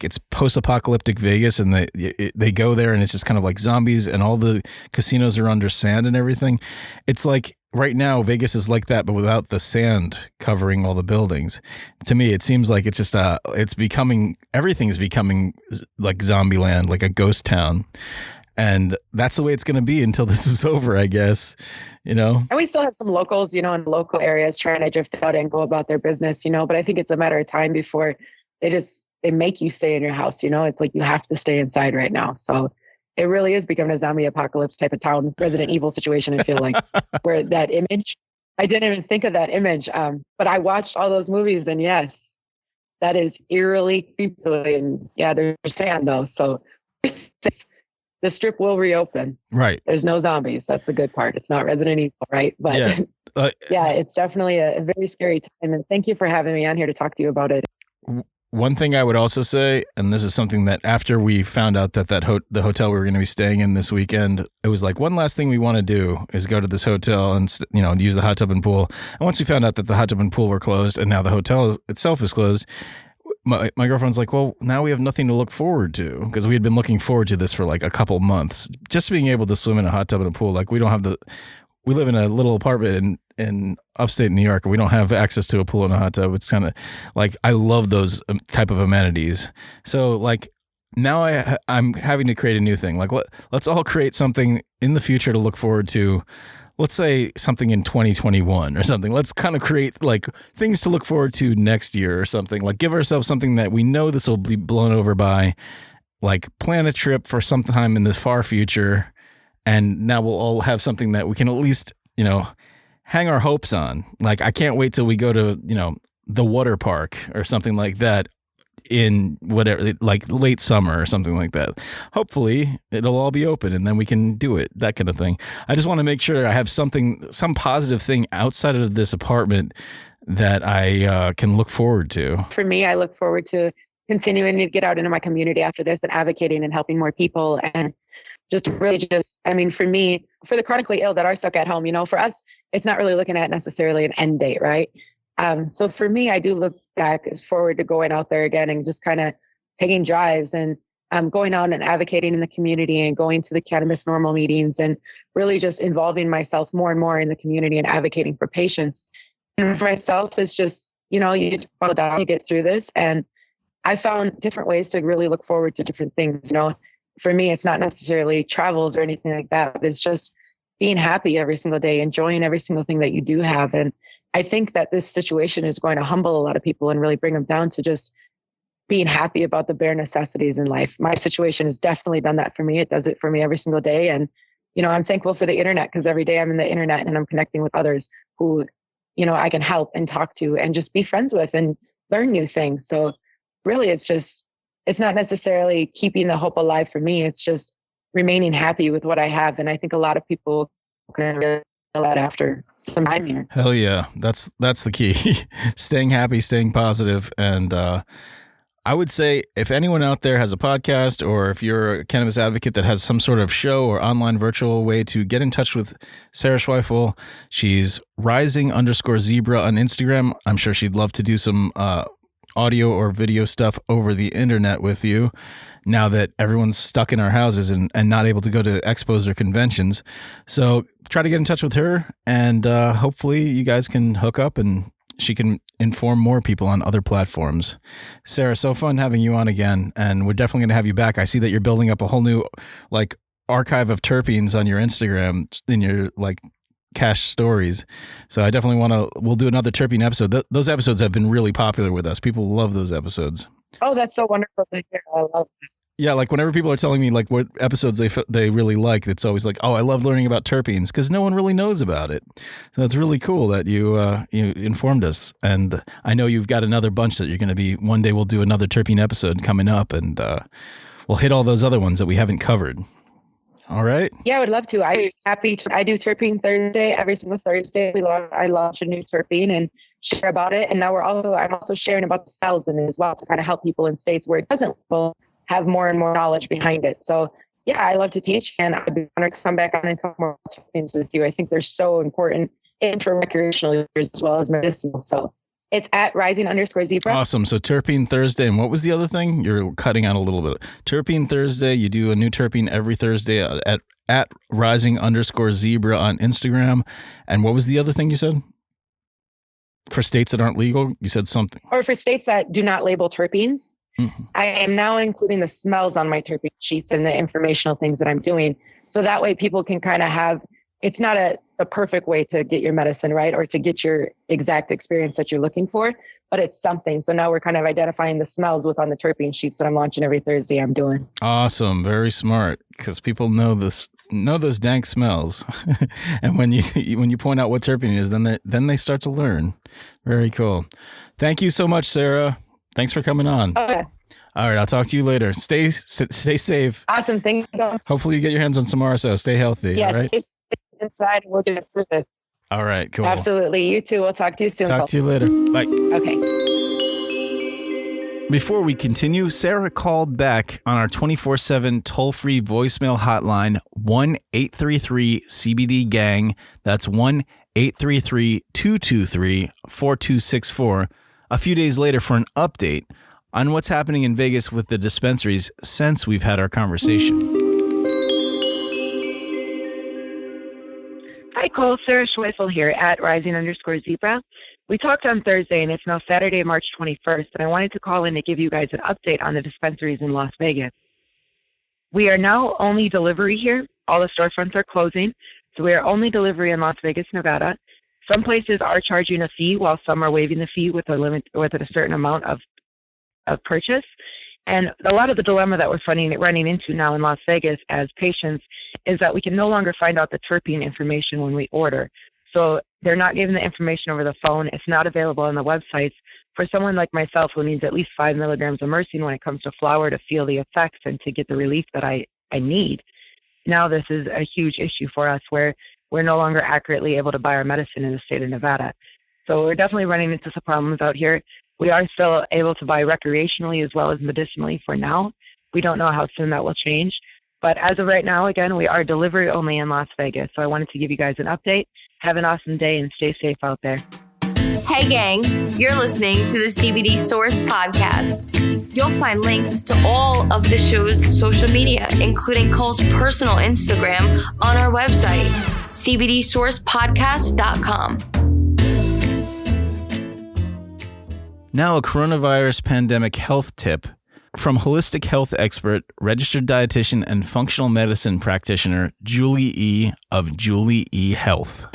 it's post-apocalyptic Vegas, and they go there and it's just kind of like zombies, and all the casinos are under sand and everything. It's like right now Vegas is like that, but without the sand covering all the buildings. To me, it seems like it's just everything's becoming like zombie land, like a ghost town. And that's the way it's going to be until this is over, I guess, And we still have some locals, in the local areas trying to drift out and go about their business, but I think it's a matter of time before they make you stay in your house. It's like you have to stay inside right now. So it really is becoming a zombie apocalypse type of town, Resident Evil situation, I feel like, where that image, I didn't even think of that image. But I watched all those movies, and yes, that is eerily creepy. And yeah, there's sand though. So the strip will reopen. Right. There's no zombies. That's the good part. It's not Resident Evil, right? But yeah, it's definitely a very scary time. And thank you for having me on here to talk to you about it. One thing I would also say, and this is something that after we found out that the hotel we were going to be staying in this weekend, it was like, one last thing we want to do is go to this hotel and, use the hot tub and pool. And once we found out that the hot tub and pool were closed and now the hotel itself is closed, my girlfriend's like, well, now we have nothing to look forward to, because we had been looking forward to this for like a couple months, just being able to swim in a hot tub and a pool. Like we live in a little apartment in upstate New York. We don't have access to a pool and a hot tub. It's kind of like, I love those type of amenities. So like now I'm having to create a new thing. Like let's all create something in the future to look forward to. Let's say something in 2021 or something. Let's kind of create like things to look forward to next year or something. Like give ourselves something that we know this will be blown over by. Like plan a trip for some time in the far future. And now we'll all have something that we can at least, hang our hopes on. Like I can't wait till we go to, the water park or something like that in whatever, like late summer or something like that. Hopefully it'll all be open and then we can do it, that kind of thing. I just want to make sure I have some positive thing outside of this apartment that I can look forward to. For me, I look forward to continuing to get out into my community after this and advocating and helping more people. And for me, for the chronically ill that are stuck at home, for us, it's not really looking at necessarily an end date, right? So for me, I do look forward to going out there again and just kind of taking drives and going out and advocating in the community and going to the Cannabis Normal meetings and really just involving myself more and more in the community and advocating for patients. And for myself, it's just, you just follow down, you get through this. And I found different ways to really look forward to different things. For me, it's not necessarily travels or anything like that, but it's just being happy every single day, enjoying every single thing that you do have. And I think that this situation is going to humble a lot of people and really bring them down to just being happy about the bare necessities in life. My situation has definitely done that for me. It does it for me every single day. And, I'm thankful for the internet because every day I'm in the internet and I'm connecting with others who, I can help and talk to and just be friends with and learn new things. So really, it's not necessarily keeping the hope alive for me. It's just remaining happy with what I have. And I think a lot of people can really feel that after some time here. Hell yeah. That's the key. Staying happy, staying positive. And I would say if anyone out there has a podcast or if you're a cannabis advocate that has some sort of show or online virtual way to get in touch with Sarah Schwefel, she's rising_zebra on Instagram. I'm sure she'd love to do some audio or video stuff over the internet with you now that everyone's stuck in our houses and not able to go to expos or conventions. So try to get in touch with her and hopefully you guys can hook up and she can inform more people on other platforms. Sarah, so fun having you on again. And we're definitely going to have you back. I see that you're building up a whole new archive of terpenes on your Instagram in your cache stories. So I definitely we'll do another terpene episode. Those episodes have been really popular with us. People love those episodes. Oh, that's so wonderful to hear. I love that. Yeah, whenever people are telling me what episodes they really like, it's always oh, I love learning about terpenes because no one really knows about it. So it's really cool that you informed us. And I know you've got another bunch that you're going to be, one day we'll do another terpene episode coming up and we'll hit all those other ones that we haven't covered. All right. Yeah, I would love to. I'm happy to. I do Terpene Thursday every single Thursday. I launch a new terpene and share about it. And now I'm also sharing about the cells in it as well to kind of help people in states where it doesn't have more and more knowledge behind it. So yeah, I love to teach and I'd be honored to come back on and talk more terpenes with you. I think they're so important and for recreational users as well as medicinal. So it's at rising_zebra. Awesome. So Terpene Thursday. And what was the other thing? You're cutting out a little bit. Terpene Thursday. You do a new terpene every Thursday at rising_zebra on Instagram. And what was the other thing you said? For states that aren't legal, you said something. Or for states that do not label terpenes. Mm-hmm. I am now including the smells on my terpene sheets and the informational things that I'm doing. So that way people can kind of have, it's not a perfect way to get your medicine, right? Or to get your exact experience that you're looking for, but it's something. So now we're kind of identifying the smells on the terpene sheets that I'm launching every Thursday I'm doing. Awesome. Very smart. Because people know those dank smells. And when you point out what terpene is, then they start to learn. Very cool. Thank you so much, Sarah. Thanks for coming on. Okay. All right. I'll talk to you later. Stay safe. Awesome. Thank you. Hopefully you get your hands on some RSO. Stay healthy. Yes. All right? Inside. We'll get through this. All right. Cool. Absolutely. You too. We'll talk to you soon. Talk to you later. Bye. Okay. Before we continue, Sarah called back on our 24/7 toll-free voicemail hotline, 1-833-CBD-GANG. That's 1-833-223-4264. A few days later for an update on what's happening in Vegas with the dispensaries since we've had our conversation. Hi, Nicole, Sarah Schwefel here at rising_zebra. We talked on Thursday, and it's now Saturday, March 21st, and I wanted to call in to give you guys an update on the dispensaries in Las Vegas. We are now only delivery here. All the storefronts are closing, so we are only delivery in Las Vegas, Nevada. Some places are charging a fee, while some are waiving the fee with a certain amount of purchase. And a lot of the dilemma that we're running into now in Las Vegas as patients is that we can no longer find out the terpene information when we order. So they're not giving the information over the phone. It's not available on the websites. For someone like myself who needs at least 5 milligrams of myrcene when it comes to flower to feel the effects and to get the relief that I need, now this is a huge issue for us where we're no longer accurately able to buy our medicine in the state of Nevada. So we're definitely running into some problems out here. We are still able to buy recreationally as well as medicinally for now. We don't know how soon that will change. But as of right now, again, we are delivery only in Las Vegas. So I wanted to give you guys an update. Have an awesome day and stay safe out there. Hey gang, you're listening to the CBD Source podcast. You'll find links to all of the show's social media, including Cole's personal Instagram, on our website, cbdsourcepodcast.com. Now, a coronavirus pandemic health tip from holistic health expert, registered dietitian, and functional medicine practitioner, Julie E. of Julie E. Health.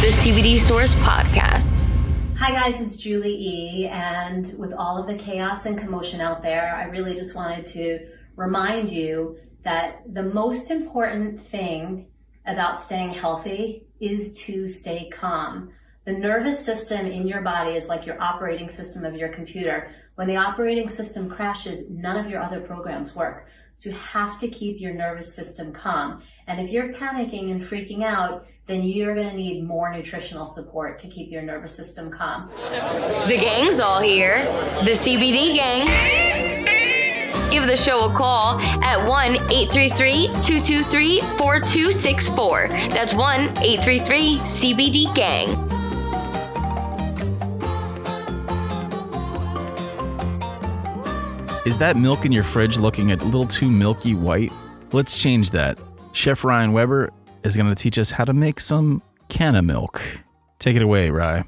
The CBD Source Podcast. Hi guys, it's Julie E. And with all of the chaos and commotion out there, I really just wanted to remind you that the most important thing about staying healthy is to stay calm. The nervous system in your body is like your operating system of your computer. When the operating system crashes, none of your other programs work. So you have to keep your nervous system calm. And if you're panicking and freaking out, then you're going to need more nutritional support to keep your nervous system calm. The gang's all here. The CBD gang. Give the show a call at 1-833-223-4264. That's 1-833-CBD-GANG. Is that milk in your fridge looking a little too milky white? Let's change that. Chef Ryan Weber is going to teach us how to make some canna milk. Take it away, Rye.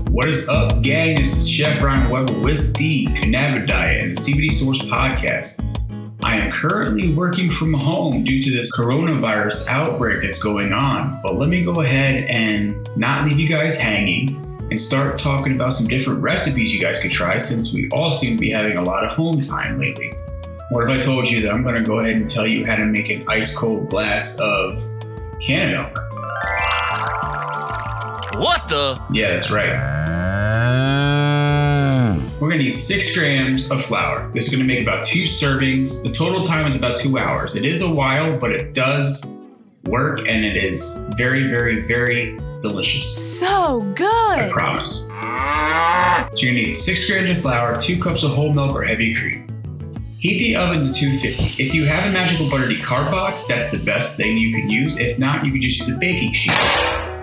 What is up, gang? This is Chef Ryan Weber with the Cannabis Diet and the CBD Source podcast. I am currently working from home due to this coronavirus outbreak that's going on, but let me go ahead and not leave you guys hanging and start talking about some different recipes you guys could try, since we all seem to be having a lot of home time lately. What if I told you that I'm going to go ahead and tell you how to make an ice cold glass of canna milk? What the? Yeah, that's right. We're going to need 6 grams of flour. This is going to make about 2 servings. The total time is about 2 hours. It is a while, but it does work, and it is very, very, very delicious. So good. I promise. So you're going to need 6 grams of flour, 2 cups of whole milk or heavy cream. Heat the oven to 250. If you have a magical butter decart box, that's the best thing you can use. If not, you can just use a baking sheet.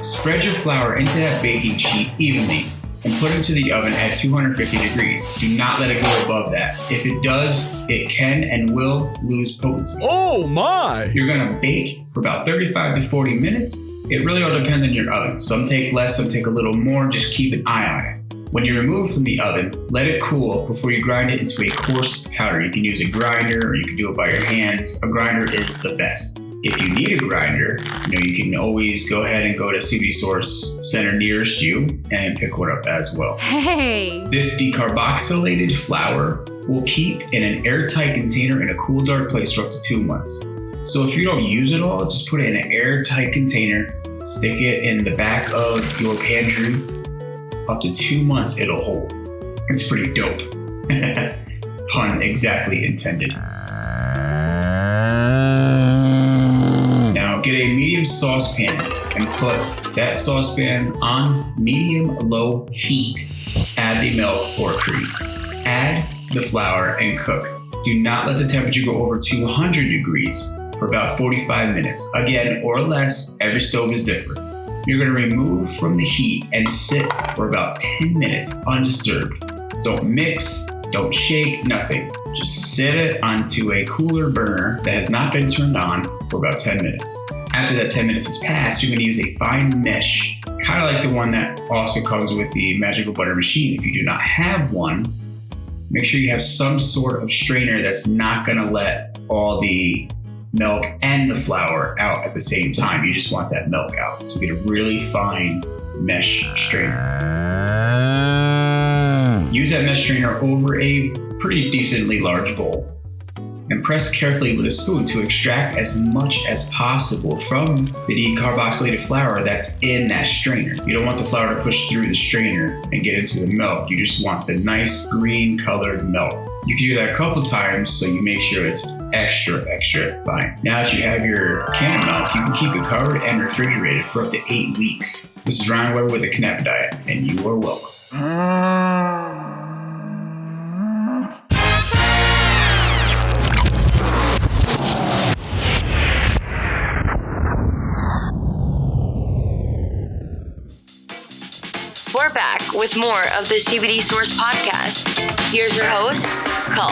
Spread your flour into that baking sheet evenly and put it into the oven at 250 degrees. Do not let it go above that. If it does, it can and will lose potency. Oh my! You're gonna bake for about 35 to 40 minutes. It really all depends on your oven. Some take less, some take a little more. Just keep an eye on it. When you remove from the oven, let it cool before you grind it into a coarse powder. You can use a grinder or you can do it by your hands. A grinder is the best. If you need a grinder, you can always go ahead and go to CBD Source Center nearest you and pick one up as well. Hey! This decarboxylated flour will keep in an airtight container in a cool, dark place for up to 2 months. So if you don't use it all, just put it in an airtight container, stick it in the back of your pantry. Up to 2 months it'll hold. It's pretty dope. Pun exactly intended. Now get a medium saucepan and put that saucepan on medium-low heat. Add the milk or cream. Add the flour and cook. Do not let the temperature go over 200 degrees for about 45 minutes. Again, or less, every stove is different. You're going to remove from the heat and sit for about 10 minutes undisturbed. Don't mix, Don't shake, nothing. Just sit it onto a cooler burner that has not been turned on for about 10 minutes. After that 10 minutes has passed, you're going to use a fine mesh, kind of like the one that also comes with the magical butter machine. If you do not have one, make sure you have some sort of strainer that's not going to let all the milk and the flour out at the same time. You just want that milk out. So get a really fine mesh strainer. Use that mesh strainer over a pretty decently large bowl and press carefully with a spoon to extract as much as possible from the decarboxylated flour that's in that strainer. You don't want the flour to push through the strainer and get into the milk. You just want the nice green colored milk. You can do that a couple times so you make sure it's extra fine. Now that you have your can of milk, you can keep it covered and refrigerated for up to 8 weeks. This is Ryan Weber with the Cannabis Diet, and you are welcome. We're back with more of the CBD Source podcast. Here's your host, Cull.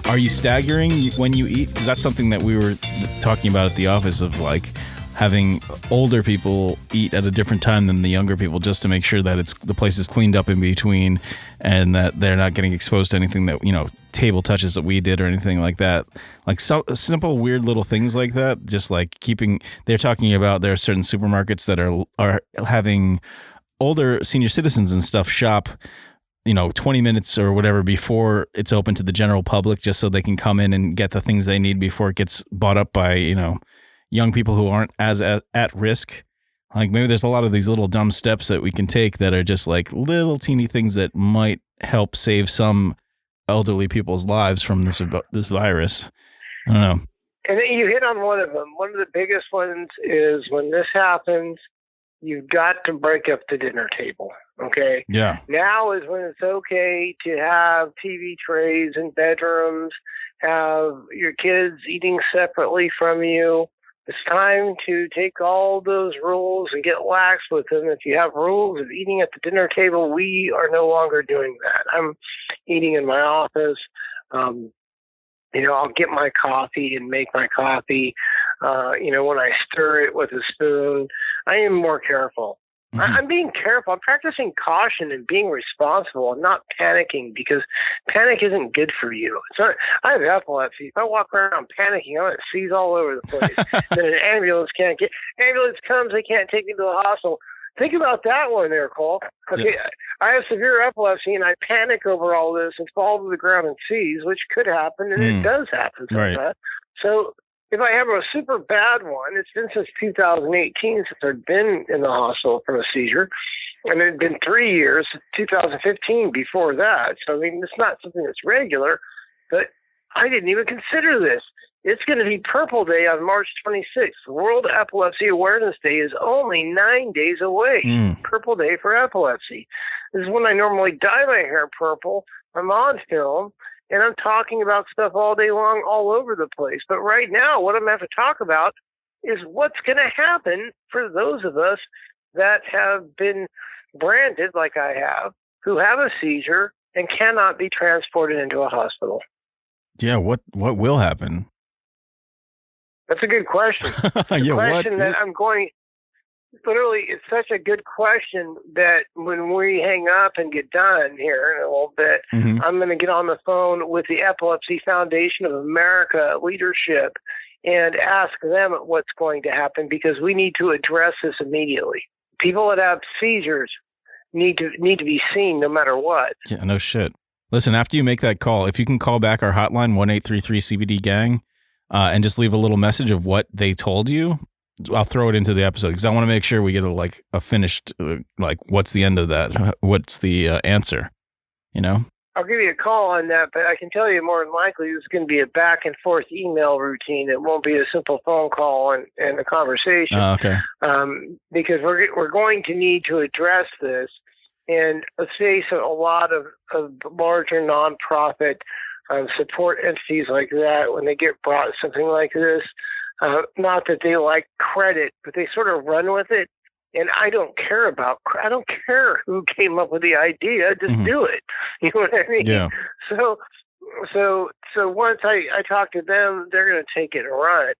Are you staggering when you eat? Because that's something that we were talking about at the office, of like having older people eat at a different time than the younger people, just to make sure that the place is cleaned up in between and that they're not getting exposed to anything that, table touches that we did or anything like that. Like so simple, weird little things like that. Just like they're talking about there are certain supermarkets that are having older senior citizens and stuff shop 20 minutes or whatever before it's open to the general public, just so they can come in and get the things they need before it gets bought up by, young people who aren't as at risk. Like maybe there's a lot of these little dumb steps that we can take that are just like little teeny things that might help save some elderly people's lives from this virus. I don't know. And you hit on one of them. One of the biggest ones is when this happens, you've got to break up the dinner table. Okay. Yeah. Now is when it's okay to have TV trays in bedrooms, have your kids eating separately from you. It's time to take all those rules and get lax with them. If you have rules of eating at the dinner table, we are no longer doing that. I'm eating in my office. I'll get my coffee and make my coffee. When I stir it with a spoon, I am more careful. Mm-hmm. I'm being careful. I'm practicing caution and being responsible and not panicking, because panic isn't good for you. I have epilepsy. If I walk around panicking, I'm going to seize all over the place. Then an ambulance comes, they can't take me to the hospital. Think about that one there, Cole. Okay, yeah. I have severe epilepsy and I panic over all this and fall to the ground and seize, which could happen, and it does happen sometimes. Right. So if I have a super bad one, it's been since 2018 since I've been in the hospital from a seizure. And it had been 3 years, 2015 before that. So, it's not something that's regular, but I didn't even consider this. It's going to be Purple Day on March 26th. World Epilepsy Awareness Day is only 9 days away. Purple Day for epilepsy. This is when I normally dye my hair purple. I'm on film. And I'm talking about stuff all day long, all over the place. But right now, what I'm going to have to talk about is what's going to happen for those of us that have been branded, like I have, who have a seizure and cannot be transported into a hospital. Yeah, what will happen? That's a good question. Literally, it's such a good question that when we hang up and get done here in a little bit, I'm going to get on the phone with the Epilepsy Foundation of America leadership and ask them what's going to happen, because we need to address this immediately. People that have seizures need to be seen no matter what. Yeah, no shit. Listen, after you make that call, if you can call back our hotline, 1-833-CBD-GANG, and just leave a little message of what they told you, I'll throw it into the episode, because I want to make sure we get a finished, what's the end of that? What's the answer? I'll give you a call on that, but I can tell you more than likely it's going to be a back and forth email routine. It won't be a simple phone call and a conversation. Okay. Because we're going to need to address this. And let's face it, a lot of larger nonprofit support entities like that, when they get brought something like this, Not that they like credit, but they sort of run with it. And I don't care who came up with the idea. Just do it. You know what I mean? Yeah. So once I talk to them, they're going to take it and run it.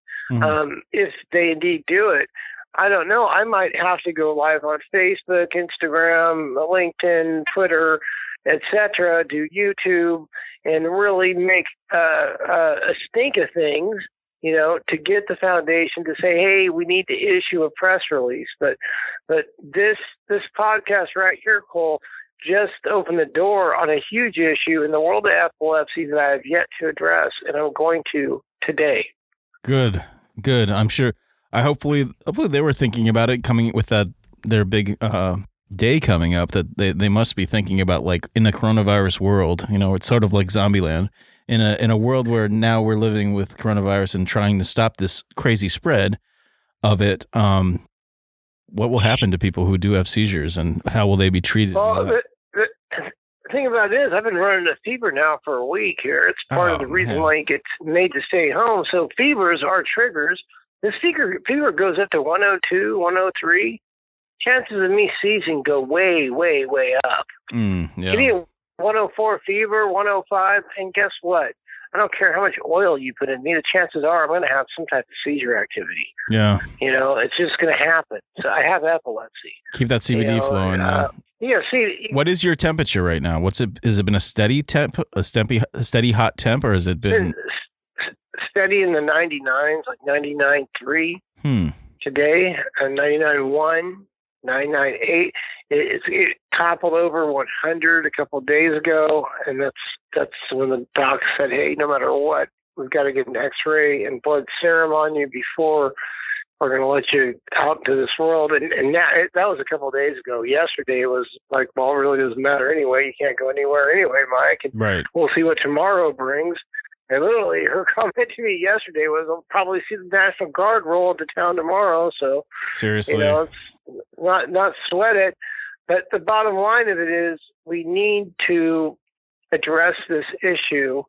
If they indeed do it, I don't know. I might have to go live on Facebook, Instagram, LinkedIn, Twitter, etc. Do YouTube and really make a stink of things, to get the foundation to say, hey, we need to issue a press release. But this podcast right here, Cole, just opened the door on a huge issue in the world of epilepsy that I have yet to address, and I'm going to today. Good. I'm sure. Hopefully they were thinking about it coming with their big day coming up, that they must be thinking about, like, in a coronavirus world. It's sort of like Zombieland. In a world where now we're living with coronavirus and trying to stop this crazy spread of it, what will happen to people who do have seizures, and how will they be treated? Well, the thing about it is, I've been running a fever now for a week here. It's part of the reason why you get made to stay home. So fevers are triggers. This fever goes up to 102, 103. Chances of me seizing go way, way, way up. Give me a 104 fever, 105, and guess what? I don't care how much oil you put in me. The chances are I'm going to have some type of seizure activity. Yeah. It's just going to happen. So I have epilepsy. Keep that CBD flowing. What is your temperature right now? Has it been a steady temp, a steady hot temp, or has it been steady in the 99s, like 99.3 today, and 99.1, 99.8. It toppled over 100 a couple of days ago, and that's when the doc said, hey, no matter what, we've got to get an X-ray and blood serum on you before we're going to let you out into this world. And that was a couple of days ago. Yesterday it was like, well, it really doesn't matter anyway. You can't go anywhere anyway, Mike. And right. We'll see what tomorrow brings. And literally, her comment to me yesterday was, I'll probably see the National Guard roll into town tomorrow. So seriously, it's not sweat it. But the bottom line of it is, we need to address this issue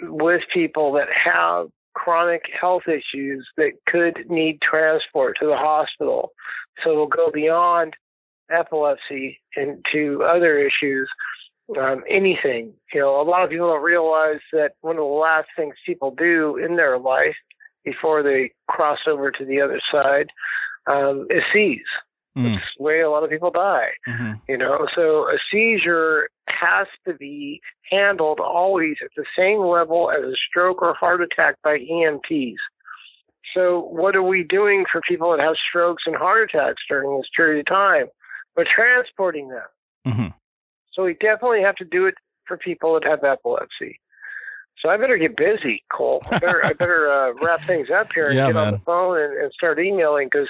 with people that have chronic health issues that could need transport to the hospital. So we'll go beyond epilepsy and to other issues. Anything. A lot of people don't realize that one of the last things people do in their life before they cross over to the other side is seize. That's the way a lot of people die. So a seizure has to be handled always at the same level as a stroke or heart attack by EMTs. So what are we doing for people that have strokes and heart attacks during this period of time? We're transporting them. So we definitely have to do it for people that have epilepsy. So I better get busy, Cole. I better wrap things up here and get on the phone and start emailing, because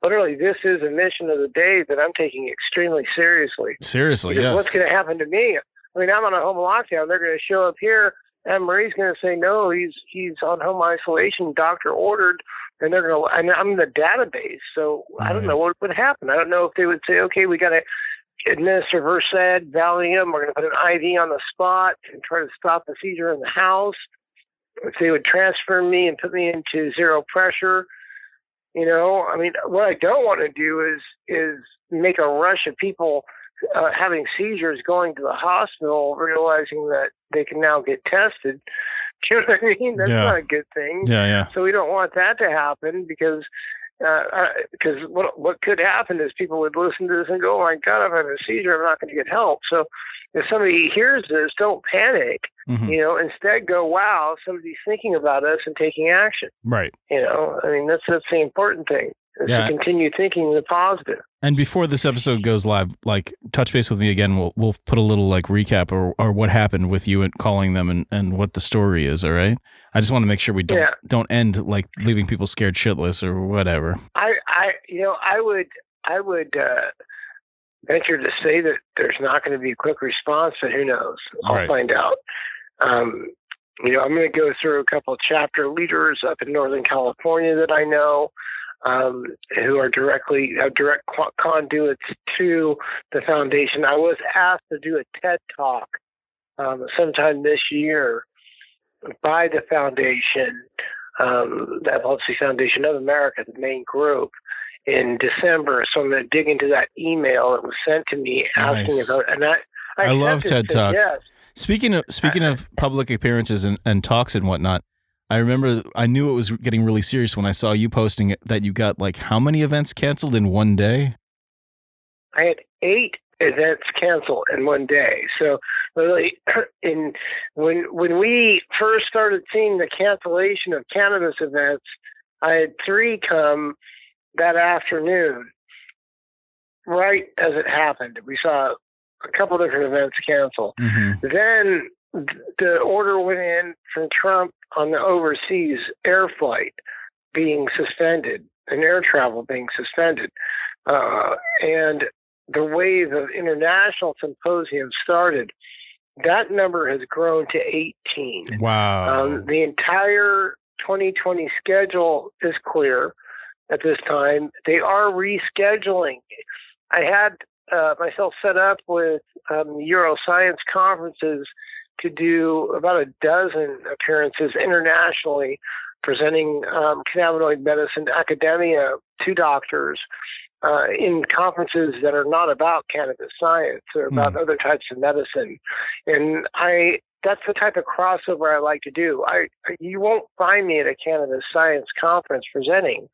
literally this is a mission of the day that I'm taking extremely seriously. Seriously, because yes. what's going to happen to me? I mean, I'm on a home lockdown. They're going to show up here, and Marie's going to say, no, he's on home isolation, doctor ordered, and they're going to, and I'm in the database. So I don't know what would happen. I don't know if they would say, okay, we got to administer Versed, Valium, we're going to put an IV on the spot and try to stop the seizure in the house. If they would transfer me and put me into zero pressure, I mean, what I don't want to do is make a rush of people having seizures going to the hospital, realizing that they can now get tested. Do you know what I mean? That's not a good thing. Yeah. So we don't want that to happen, because what could happen is people would listen to this and go, oh my God, if I have a seizure, I'm not going to get help. So if somebody hears this, don't panic. Instead go, wow, somebody's thinking about us and taking action. Right. I mean, that's the important thing, is to continue thinking the positive. And before this episode goes live, like, touch base with me again. We'll put a little like recap or what happened with you and calling them and what the story is. All right. I just want to make sure we don't end like leaving people scared shitless or whatever. I would venture to say that there's not going to be a quick response, but who knows? I'll find out. I'm going to go through a couple of chapter leaders up in Northern California that I know, who are direct conduits to the foundation. I was asked to do a TED Talk sometime this year by the foundation the Epilepsy Foundation of America, the main group, in December. So I'm going to dig into that email that was sent to me asking about, and I love TED Talks. Yes. Speaking of public appearances and talks and whatnot, I remember I knew it was getting really serious when I saw you posting it, that you got like how many events canceled in one day? I had 8 events canceled in one day. So really, when we first started seeing the cancellation of cannabis events, I had 3 come that afternoon, right as it happened. We saw a couple different events canceled. Mm-hmm. Then the order went in from Trump on the overseas air flight being suspended and air travel being suspended. And the wave of international symposiums started. That number has grown to 18. Wow. The entire 2020 schedule is clear at this time. They are rescheduling. I had myself set up with Euroscience conferences to do about a dozen appearances internationally, presenting cannabinoid medicine academia to doctors in conferences that are not about cannabis science or about other types of medicine. And that's the type of crossover I like to do. You won't find me at a cannabis science conference presenting.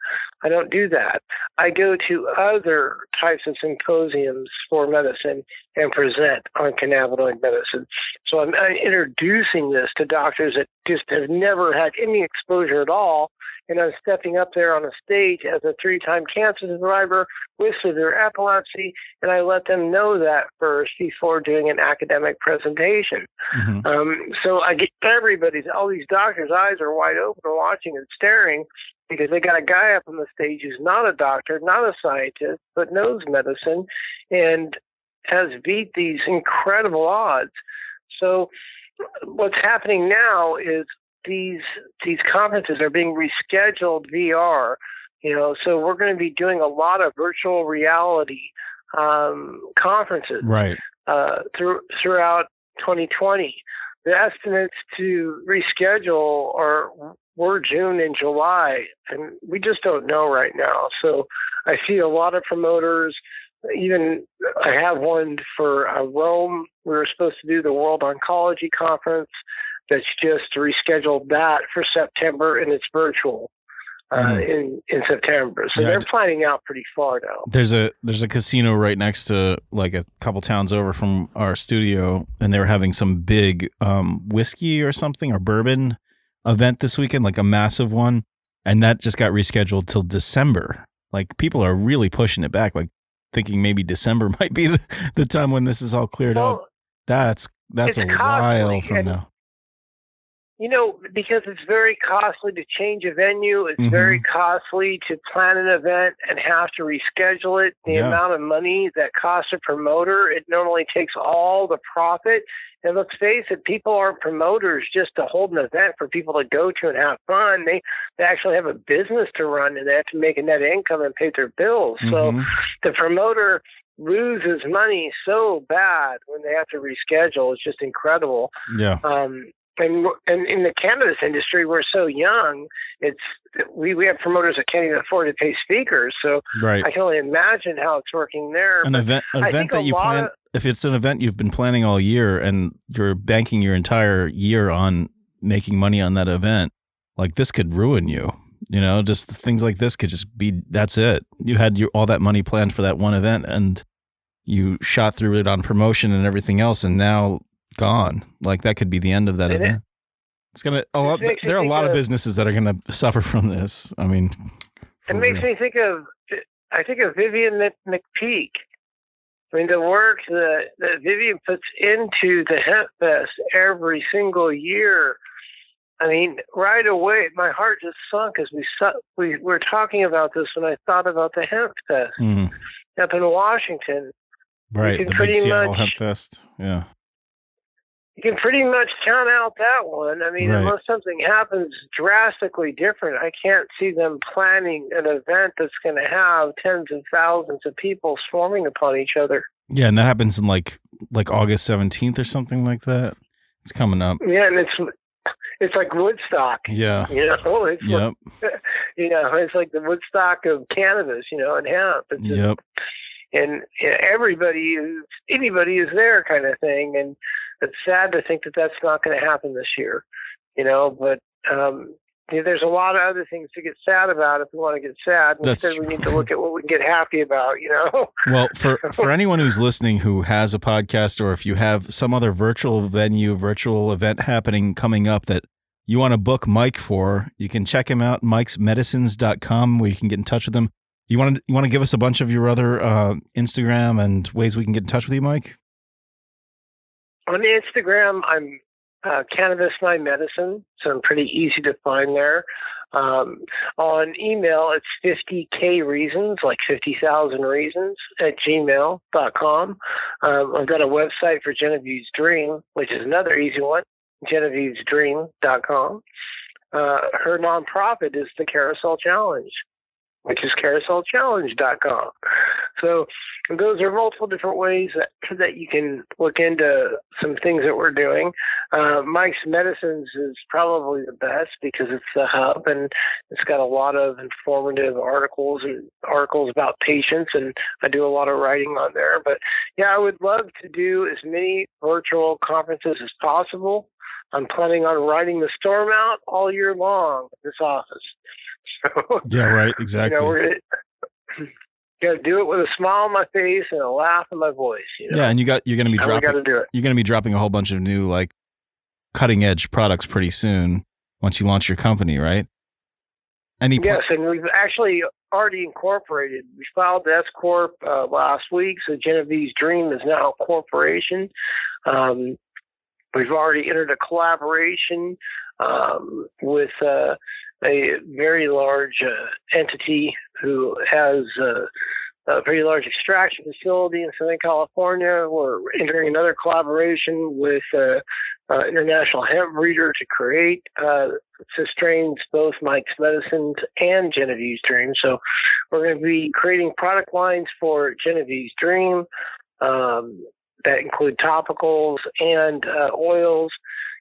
I don't do that. I go to other types of symposiums for medicine and present on cannabinoid medicine. So I'm introducing this to doctors that just have never had any exposure at all. And I'm stepping up there on a stage as a 3-time cancer survivor with severe epilepsy, and I let them know that first before doing an academic presentation. Mm-hmm. So I get all these doctors' eyes are wide open and watching and staring because they got a guy up on the stage who's not a doctor, not a scientist, but knows medicine and has beat these incredible odds. So what's happening now is these conferences are being rescheduled VR, so we're going to be doing a lot of virtual reality conferences throughout 2020. The estimates to reschedule were June and July, and we just don't know right now. So I see a lot of promoters. Even I have one for Rome. We were supposed to do the World Oncology Conference. That's just rescheduled that for September, and it's virtual in September. So they're planning out pretty far now. There's a casino right next to, like, a couple towns over from our studio, and they were having some big whiskey or something or bourbon event this weekend, like a massive one, and that just got rescheduled till December. Like, people are really pushing it back, like thinking maybe December might be the time when this is all cleared up. That's a while from now. Because it's very costly to change a venue. It's very costly to plan an event and have to reschedule it. The amount of money that costs a promoter, it normally takes all the profit. And let's face it, people aren't promoters just to hold an event for people to go to and have fun. They actually have a business to run, and they have to make a net income and pay their bills. So the promoter loses money so bad when they have to reschedule. It's just incredible. Yeah. And in the cannabis industry, we're so young. We have promoters that can't even afford to pay speakers. So I can only imagine how it's working there. An event that you plan, if it's an event you've been planning all year and you're banking your entire year on making money on that event, like, this could ruin you. Just things like this could just be, that's it. You had all that money planned for that one event, and you shot through it on promotion and everything else, and now gone. Like, that could be the end of that event. It's gonna there are a lot of businesses that are gonna suffer from this. I mean, it makes me think of Vivian McPeak. I mean, the work that Vivian puts into the Hemp Fest every single year. I mean, right away, my heart just sunk as we were talking about this when I thought about the Hemp Fest up in Washington. Right, the big Seattle Hemp Fest. Yeah. You can pretty much count out that one. I mean, unless something happens drastically different, I can't see them planning an event that's going to have tens of thousands of people swarming upon each other. Yeah, and that happens in like August 17th or something like that. It's coming up. Yeah, and it's like Woodstock. Yeah. It's Yep. like, it's like the Woodstock of cannabis, and hemp. It's just, Yep. and anybody is there kind of thing. And it's sad to think that that's not going to happen this year, but there's a lot of other things to get sad about if we want to get sad. Instead, we need to look at what we can get happy about, Well, for anyone who's listening who has a podcast, or if you have some other virtual event happening coming up that you want to book Mike for, you can check him out, mikesmedicines.com, where you can get in touch with him. You want to give us a bunch of your other Instagram and ways we can get in touch with you, Mike? On Instagram, I'm Cannabis My Medicine, so I'm pretty easy to find there. On email, it's 50K Reasons, like 50,000 reasons at gmail.com. I've got a website for Genevieve's Dream, which is another easy one, genevieve'sdream.com. Her nonprofit is the Carousel Challenge, which is carouselchallenge.com. So those are multiple different ways that you can look into some things that we're doing. Mike's Medicines is probably the best because it's the hub, and it's got a lot of informative articles about patients, and I do a lot of writing on there. But yeah, I would love to do as many virtual conferences as possible. I'm planning on riding the storm out all year long at this office. So, yeah, right, exactly. We're gonna do it with a smile on my face and a laugh in my voice. Yeah, and you're gonna be dropping. Gotta do it. You're gonna be dropping a whole bunch of new cutting edge products pretty soon once you launch your company, right? Yes, and we've actually already incorporated. We filed the S Corp last week, so Genevieve's Dream is now a corporation. We've already entered a collaboration with a very large entity who has a very large extraction facility in Southern California. We're entering another collaboration with international hemp breeder to create strains, both Mike's Medicines and Genevieve's Dream. So we're going to be creating product lines for Genevieve's Dream that include topicals and oils,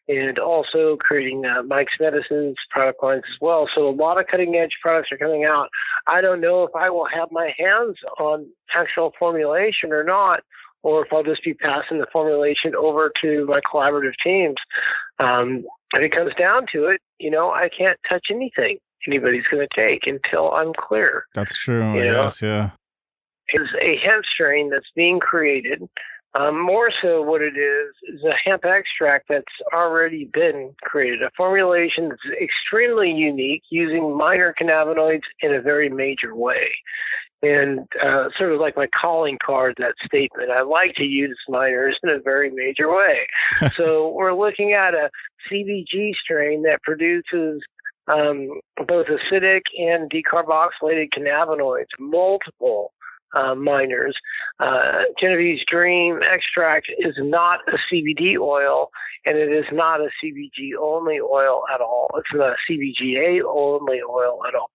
and also creating Mike's Medicines product lines as well. So a lot of cutting-edge products are coming out. I don't know if I will have my hands on actual formulation or not, or if I'll just be passing the formulation over to my collaborative teams. If it comes down to it, I can't touch anything anybody's going to take until I'm clear. That's true, yes, yeah. It's a hemp strain that's being created. More so what it is a hemp extract that's already been created, a formulation that's extremely unique, using minor cannabinoids in a very major way. And sort of like my calling card, that statement, I like to use minors in a very major way. So we're looking at a CBG strain that produces both acidic and decarboxylated cannabinoids, multiple minors. Genevieve's Dream extract is not a CBD oil, and it is not a CBG only oil at all. It's not a CBGA only oil at all.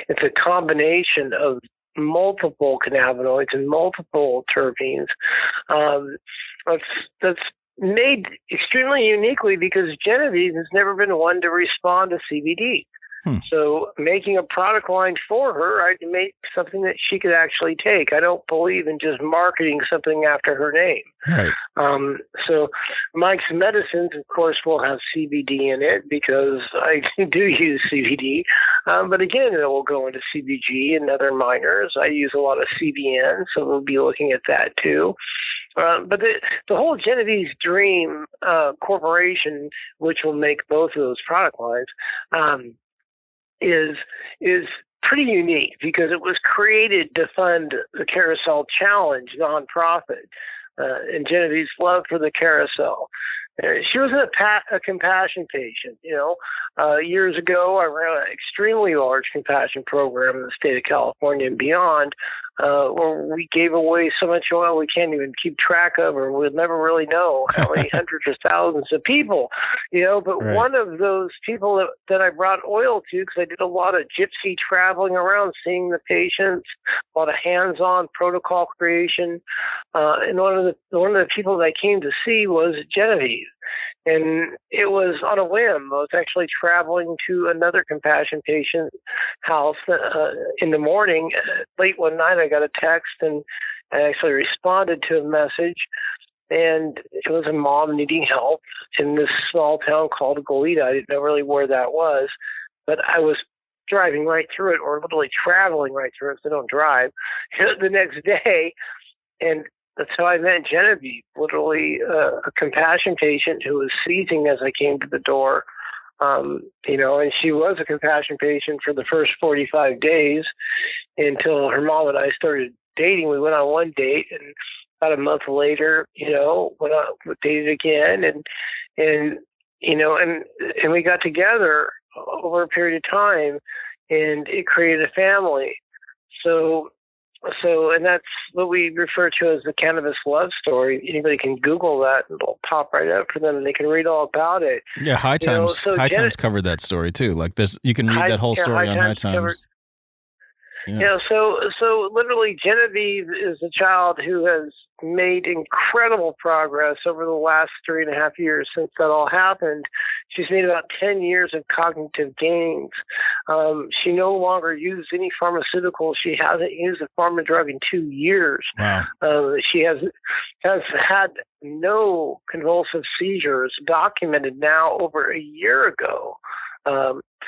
It's a combination of multiple cannabinoids and multiple terpenes. That's made extremely uniquely because Genevieve has never been one to respond to CBD. So making a product line for her, I made something that she could actually take. I don't believe in just marketing something after her name. Right. So Mike's Medicines, of course, will have CBD in it because I do use CBD. But again, it will go into CBG and other minors. I use a lot of CBN, so we'll be looking at that too. But the whole Genevieve's Dream corporation, which will make both of those product lines, is pretty unique because it was created to fund the Carousel Challenge nonprofit, and Genevieve's love for the Carousel. She was a compassion patient. Years ago, I ran an extremely large compassion program in the state of California and beyond, where we gave away so much oil we can't even keep track of, or we'll never really know how many hundreds or thousands of people, But Right. One of those people that I brought oil to, because I did a lot of gypsy traveling around, seeing the patients, a lot of hands-on protocol creation, and one of the people that I came to see was Genevieve. And it was on a whim. I was actually traveling to another compassion patient house in the morning. Late one night, I got a text, and I actually responded to a message. And it was a mom needing help in this small town called Goleta. I didn't know really where that was, but I was driving right through it, or literally traveling right through it because I don't drive, the next day. And that's how I met Genevieve, literally a compassion patient who was seizing as I came to the door. And she was a compassion patient for the first 45 days until her mom and I started dating. We went on one date, and about a month later, went on, dated again, and we got together over a period of time, and it created a family. So, and that's what we refer to as the cannabis love story. Anybody can Google that, and it'll pop right up for them, and they can read all about it. Yeah, High Times. High Times covered that story too. Like you can read that whole story on High Times. So literally, Genevieve is a child who has made incredible progress over the last 3.5 years since that all happened. She's made about 10 years of cognitive gains. She no longer uses any pharmaceuticals. She hasn't used a pharma drug in 2 years. Wow. She has had no convulsive seizures documented now over a year ago.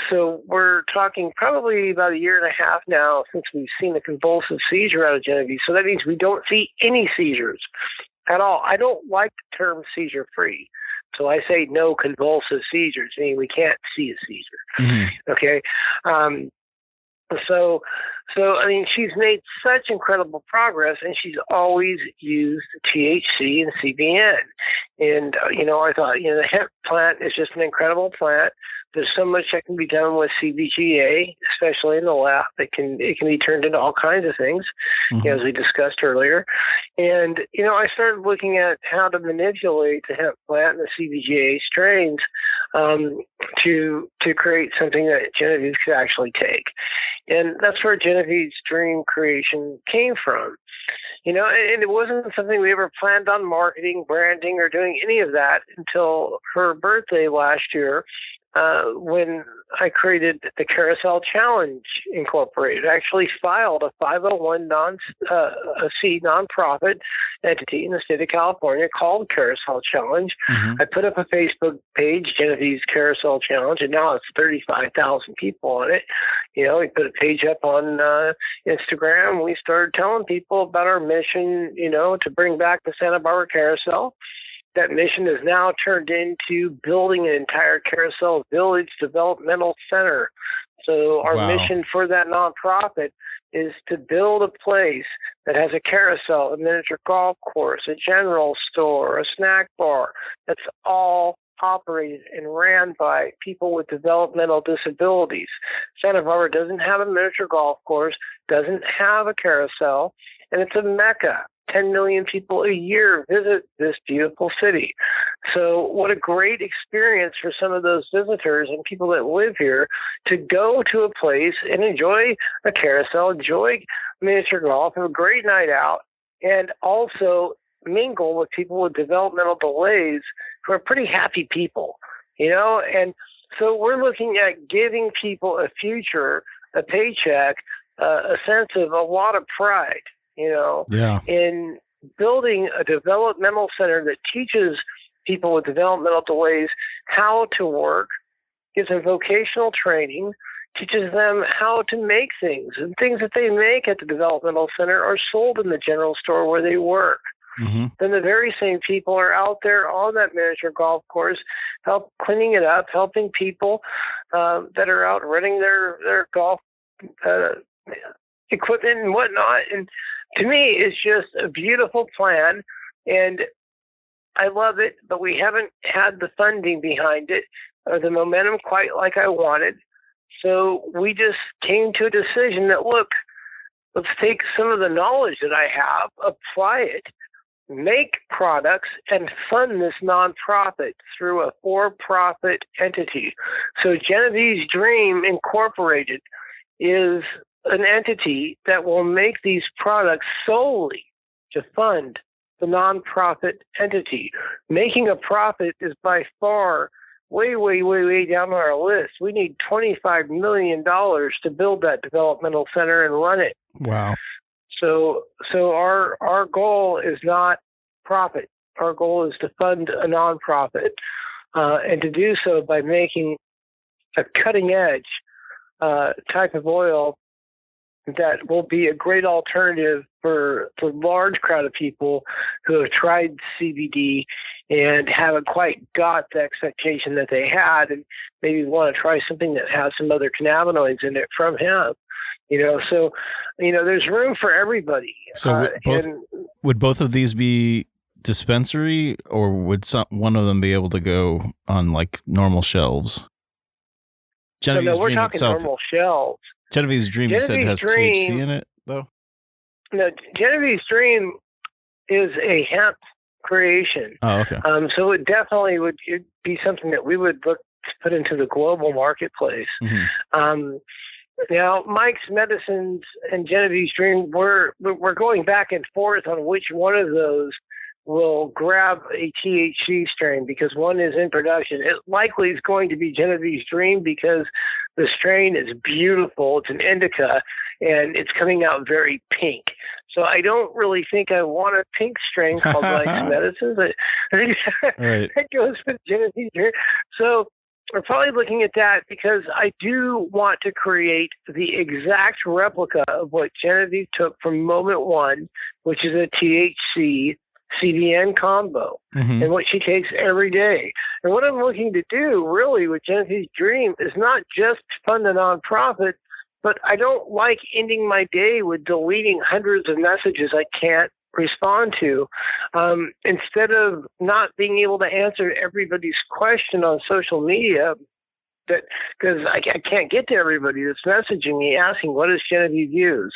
So we're talking probably about 1.5 years now since we've seen a convulsive seizure out of Genevieve. So that means we don't see any seizures at all. I don't like the term seizure-free. So I say no convulsive seizures, meaning we can't see a seizure. Mm-hmm. Okay. So I mean, she's made such incredible progress, and she's always used THC and CBN. And, I thought, the hemp plant is just an incredible plant. There's so much that can be done with CBGA, especially in the lab. It can be turned into all kinds of things, as we discussed earlier. And, I started looking at how to manipulate the hemp plant and the CBGA strains to create something that Genevieve could actually take. And that's where Genevieve's dream creation came from. And it wasn't something we ever planned on marketing, branding, or doing any of that until her birthday last year, when I created the Carousel Challenge Incorporated. I actually filed a 501 nonprofit entity in the state of California called Carousel Challenge. I put up a Facebook page, Genevieve's Carousel Challenge, and now it's 35,000 people on it. We put a page up on Instagram. We started telling people about our mission, to bring back the Santa Barbara Carousel. That mission is now turned into building an entire Carousel Village Developmental Center. So our mission for that nonprofit is to build a place that has a carousel, a miniature golf course, a general store, a snack bar, that's all operated and ran by people with developmental disabilities. Santa Barbara doesn't have a miniature golf course, doesn't have a carousel, and it's a mecca. 10 million people a year visit this beautiful city. So what a great experience for some of those visitors and people that live here to go to a place and enjoy a carousel, enjoy miniature golf, have a great night out, and also mingle with people with developmental delays who are pretty happy people, And so we're looking at giving people a future, a paycheck, a sense of a lot of pride, in building a developmental center that teaches people with developmental delays how to work, gives them vocational training, teaches them how to make things. And things that they make at the developmental center are sold in the general store where they work. Then the very same people are out there on that miniature golf course, cleaning it up, helping people that are out running their golf equipment and whatnot. And to me, it's just a beautiful plan, and I love it, but we haven't had the funding behind it or the momentum quite like I wanted. So we just came to a decision that, look, let's take some of the knowledge that I have, apply it, make products, and fund this nonprofit through a for-profit entity. So Genevieve's Dream Incorporated is an entity that will make these products solely to fund the nonprofit entity. Making a profit is by far way, way, way, way down on our list. We need $25 million to build that developmental center and run it. Wow. So our goal is not profit. Our goal is to fund a nonprofit, and to do so by making a cutting edge type of oil that will be a great alternative for large crowd of people who have tried CBD and haven't quite got the expectation that they had, and maybe want to try something that has some other cannabinoids in it from hemp. So there's room for everybody. So would both of these be dispensary, or would one of them be able to go on like normal shelves? Genevieve's we're Dream talking itself, normal shelves. Genevieve's Dream, you said, has THC in it, though? No, Genevieve's Dream is a hemp creation. Oh, okay. So it definitely would be something that we would look to put into the global marketplace. Mm-hmm. Now, Mike's Medicines and Genevieve's Dream, we're going back and forth on which one of those will grab a THC strain, because one is in production. It likely is going to be Genevieve's Dream because the strain is beautiful. It's an indica, and it's coming out very pink. So I don't really think I want a pink strain called Mike's Medicines. I think that goes with Genevieve's Dream. So we're probably looking at that, because I do want to create the exact replica of what Genevieve took from Moment One, which is a THC CBN combo, mm-hmm. and what she takes every day. And what I'm looking to do really with Genevieve's Dream is not just fund a nonprofit, but I don't like ending my day with deleting hundreds of messages I can't respond to. Instead of not being able to answer everybody's question on social media, because I can't get to everybody that's messaging me asking, what does Genevieve use?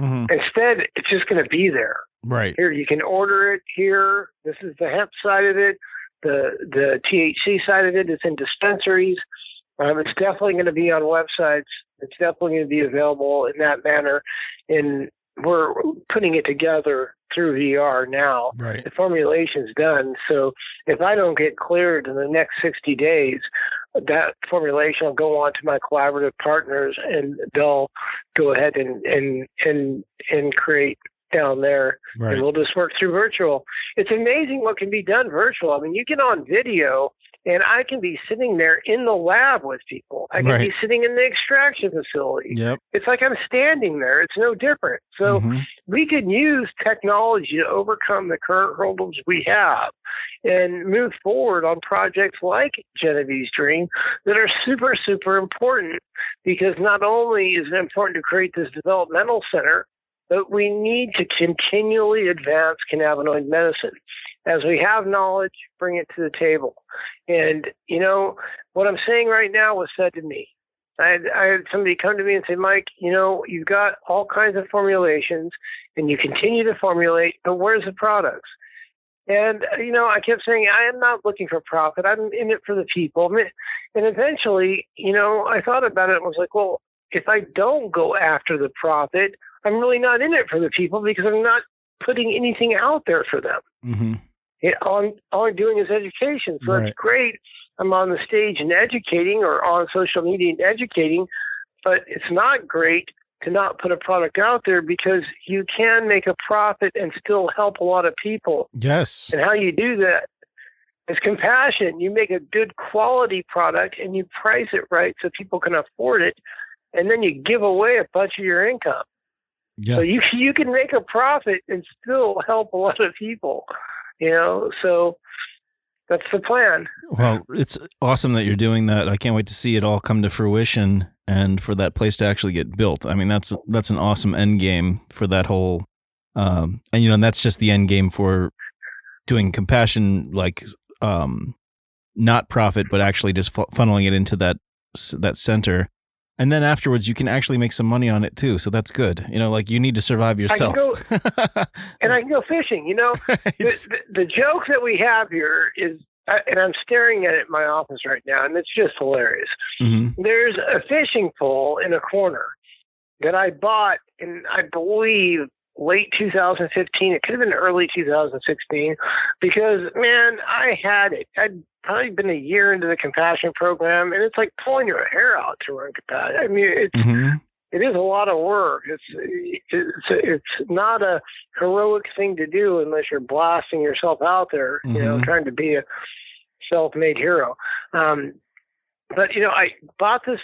Mm-hmm. Instead, it's just going to be there. Right. Here, you can order it here. This is the hemp side of it. The THC side of it is in dispensaries. It's definitely going to be on websites. It's definitely going to be available in that manner. And we're putting it together through VR now. Right. The formulation's done. So if I don't get cleared in the next 60 days, that formulation will go on to my collaborative partners, and they'll go ahead and create down there. Right. And we'll just work through virtual. It's amazing what can be done virtual. I mean, you get on video, and I can be sitting there in the lab with people. I can be sitting in the extraction facility. Yep. It's like I'm standing there. It's no different. So we can use technology to overcome the current hurdles we have and move forward on projects like Genevieve's Dream that are super, super important, because not only is it important to create this developmental center, but we need to continually advance cannabinoid medicine. As we have knowledge, bring it to the table. And, what I'm saying right now was said to me. I had somebody come to me and say, Mike, you've got all kinds of formulations, and you continue to formulate, but where's the products? And, I kept saying, I am not looking for profit. I'm in it for the people. And eventually, I thought about it and was like, well, if I don't go after the profit, I'm really not in it for the people, because I'm not putting anything out there for them. Mm-hmm. All I'm doing is education. So that's great. I'm on the stage and educating, or on social media and educating, but it's not great to not put a product out there, because you can make a profit and still help a lot of people. Yes. And how you do that is compassion. You make a good quality product, and you price it right so people can afford it, and then you give away a bunch of your income. Yeah. So you can make a profit and still help a lot of people, so that's the plan. Well, it's awesome that you're doing that. I can't wait to see it all come to fruition, and for that place to actually get built. I mean, that's an awesome end game for that whole, and that's just the end game for doing compassion, like, not profit, but actually just funneling it into that center. And then afterwards, you can actually make some money on it too. So that's good. You need to survive yourself. I can go fishing. The joke that we have here is, and I'm staring at it in my office right now, and it's just hilarious. Mm-hmm. There's a fishing pole in a corner that I bought in, I believe, late 2015. It could have been early 2016 because, man, I had it. I'd probably been a year into the compassion program, and it's like pulling your hair out to run compassion. I mean, it is a lot of work. It's not a heroic thing to do unless you're blasting yourself out there, you know, trying to be a self-made hero. But, you know, I bought this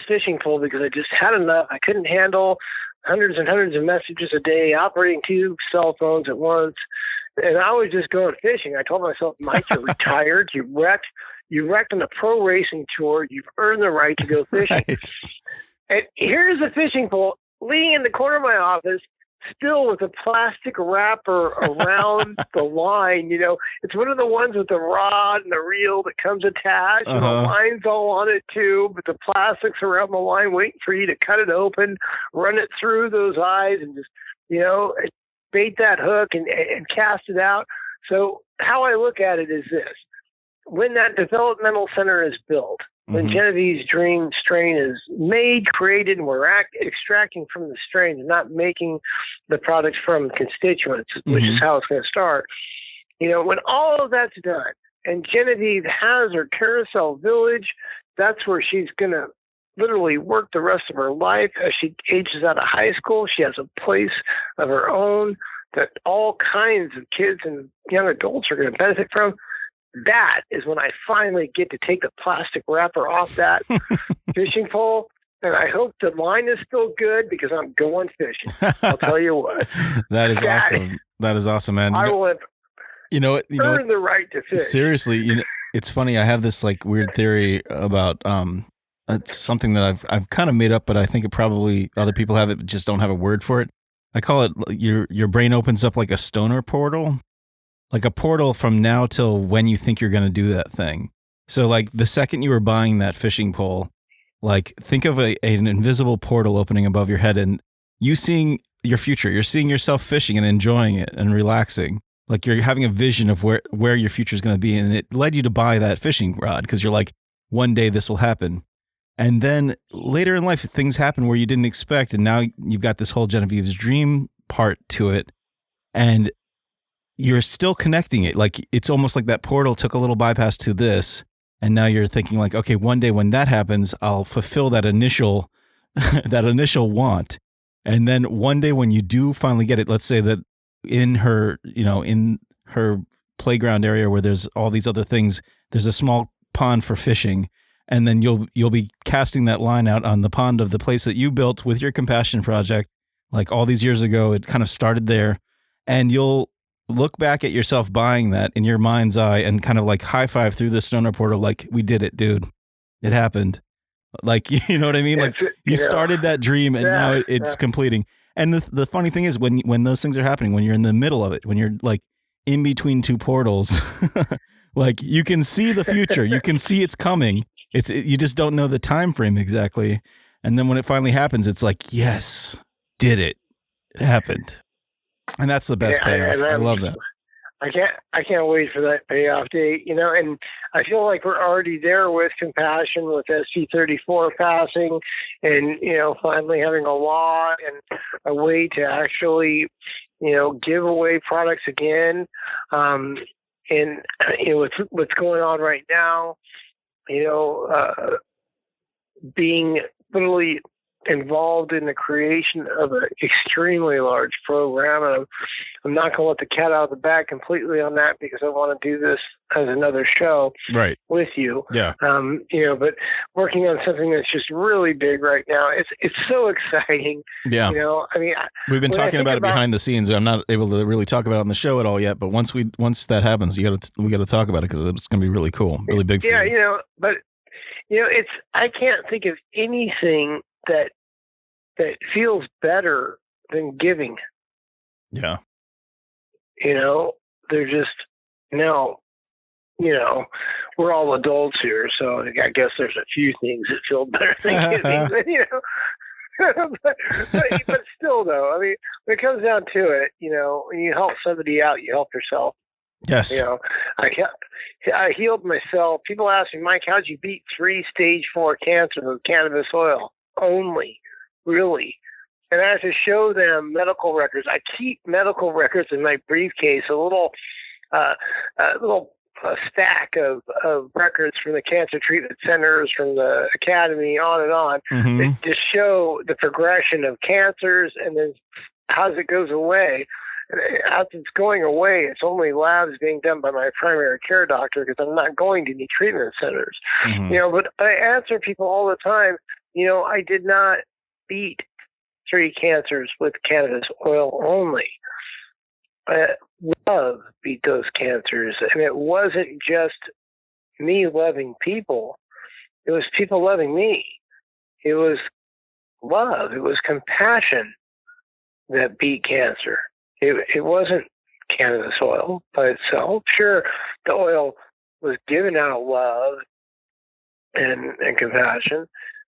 fishing pole because I just had enough. I couldn't handle hundreds and hundreds of messages a day, operating 2 cell phones at once. And I was just going fishing. I told myself, Mike, you're retired. You wrecked on a pro racing tour. You've earned the right to go fishing. Right. And here's a fishing pole leaning in the corner of my office, still with a plastic wrapper around the line. You know, it's one of the ones with the rod and the reel that comes attached, and the line's all on it too, but the plastic's around the line waiting for you to cut it open, run it through those eyes, and just, you know, bait that hook and cast it out. So how I look at it is this. When that developmental center is built, when Genevieve's dream strain is made, created, and we're extracting from the strains, not making the products from constituents, which is how it's going to start. You know, when all of that's done, and Genevieve has her carousel village, that's where she's going to literally work the rest of her life. As she ages out of high school, she has a place of her own that all kinds of kids and young adults are going to benefit from. That is when I finally get to take the plastic wrapper off that fishing pole. And I hope the line is still good because I'm going fishing. I'll tell you what. That is awesome. That is awesome, man. I will have earned the right to fish. Seriously, you know, it's funny. I have this like weird theory about it's something that I've kind of made up, but I think it probably other people have it, but just don't have a word for it. I call it your brain opens up like a stoner portal. Like a portal from now till when you think you're going to do that thing. So like the second you were buying that fishing pole, like think of an invisible portal opening above your head and you seeing your future. You're seeing yourself fishing and enjoying it and relaxing. Like you're having a vision of where your future is going to be. And it led you to buy that fishing rod because you're like, one day this will happen. And then later in life, things happen where you didn't expect. And now you've got this whole Genevieve's dream part to it. And you're still connecting it. Like it's almost like that portal took a little bypass to this. And now you're thinking like, okay, one day when that happens, I'll fulfill that initial want. And then one day when you do finally get it, let's say that in her, you know, in her playground area where there's all these other things, there's a small pond for fishing. And then you'll be casting that line out on the pond of the place that you built with your compassion project. Like all these years ago, it kind of started there, and you'll look back at yourself buying that in your mind's eye and kind of like high five through the stoner portal. Like, we did it, dude. It happened. Like, you know what I mean? Like you started that dream and now it's completing. And the funny thing is when those things are happening, when you're in the middle of it, when you're like in between 2 portals, like you can see the future, you can see it's coming. You just don't know the time frame exactly. And then when it finally happens, it's like, yes, did it. It happened. And that's the best payoff. I love that. I can't wait for that payoff date, you know, and I feel like we're already there with compassion, with SB34 passing and, you know, finally having a law and a way to actually, you know, give away products again. And, you know, what's going on right now, you know, being literally involved in the creation of an extremely large program, and I'm not going to let the cat out of the bag completely on that because I want to do this as another show with you. Yeah. You know, but working on something that's just really big right now. It's so exciting. Yeah. You know, I mean, we've been talking about it behind the scenes. I'm not able to really talk about it on the show at all yet, but once that happens, we got to talk about it because it's going to be really cool, really big for you. You know, but you know, I can't think of anything that feels better than giving. Yeah. You know, they're just, no, you know, we're all adults here, so I guess there's a few things that feel better than giving, but, you know. but still, though, I mean, when it comes down to it, you know, when you help somebody out, you help yourself. Yes. You know, I healed myself. People ask me, Mike, how'd you beat 3 stage 4 cancer with cannabis oil only? Really? and I have to show them medical records. I keep medical records in my briefcase, a little stack of records from the cancer treatment centers, from the academy, on and on, that just show the progression of cancers and then how it goes away. And as it's going away, it's only labs being done by my primary care doctor because I'm not going to any treatment centers. But I answer people all the time, I did not beat 3 cancers with cannabis oil only. Love beat those cancers. And it wasn't just me loving people. It was people loving me. It was love. It was compassion that beat cancer. It wasn't cannabis oil by itself. Sure, the oil was given out of love and compassion.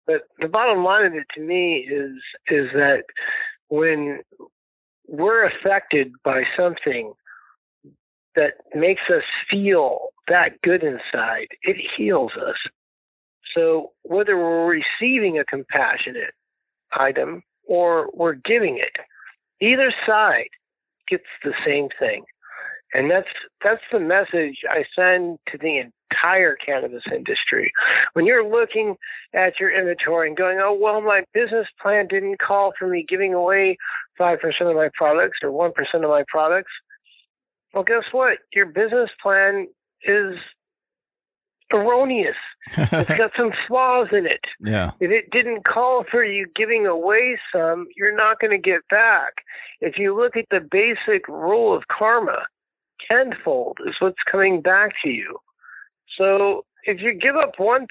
But the bottom line of it to me is that when we're affected by something that makes us feel that good inside, it heals us. So whether we're receiving a compassionate item or we're giving it, either side gets the same thing. And that's the message I send to the entire cannabis industry. When you're looking at your inventory and going, oh, well, my business plan didn't call for me giving away 5% of my products or 1% of my products. Well, guess what? Your business plan is erroneous. It's got some flaws in it. Yeah. If it didn't call for you giving away some, you're not going to get back. If you look at the basic rule of karma, tenfold is what's coming back to you. So if you give up 1%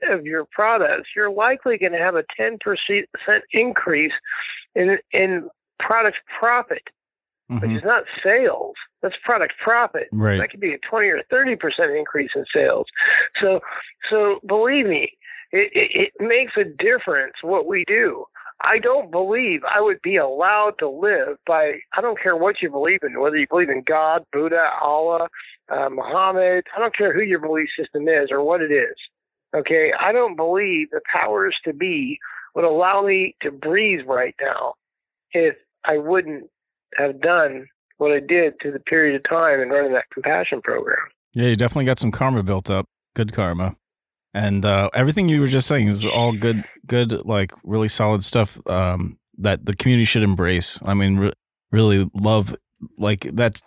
of your products, you're likely going to have a 10% increase in product profit, which is not sales. That's product profit. Right. That could be a 20 or 30% increase in sales. So believe me, it makes a difference what we do. I don't believe I would be allowed to live by, I don't care what you believe in, whether you believe in God, Buddha, Allah, Muhammad, I don't care who your belief system is or what it is. Okay, I don't believe the powers to be would allow me to breathe right now if I wouldn't have done what I did through the period of time in running that compassion program. Yeah, you definitely got some karma built up. Good karma. And everything you were just saying is all good, like really solid stuff that the community should embrace. I mean, really love, like that's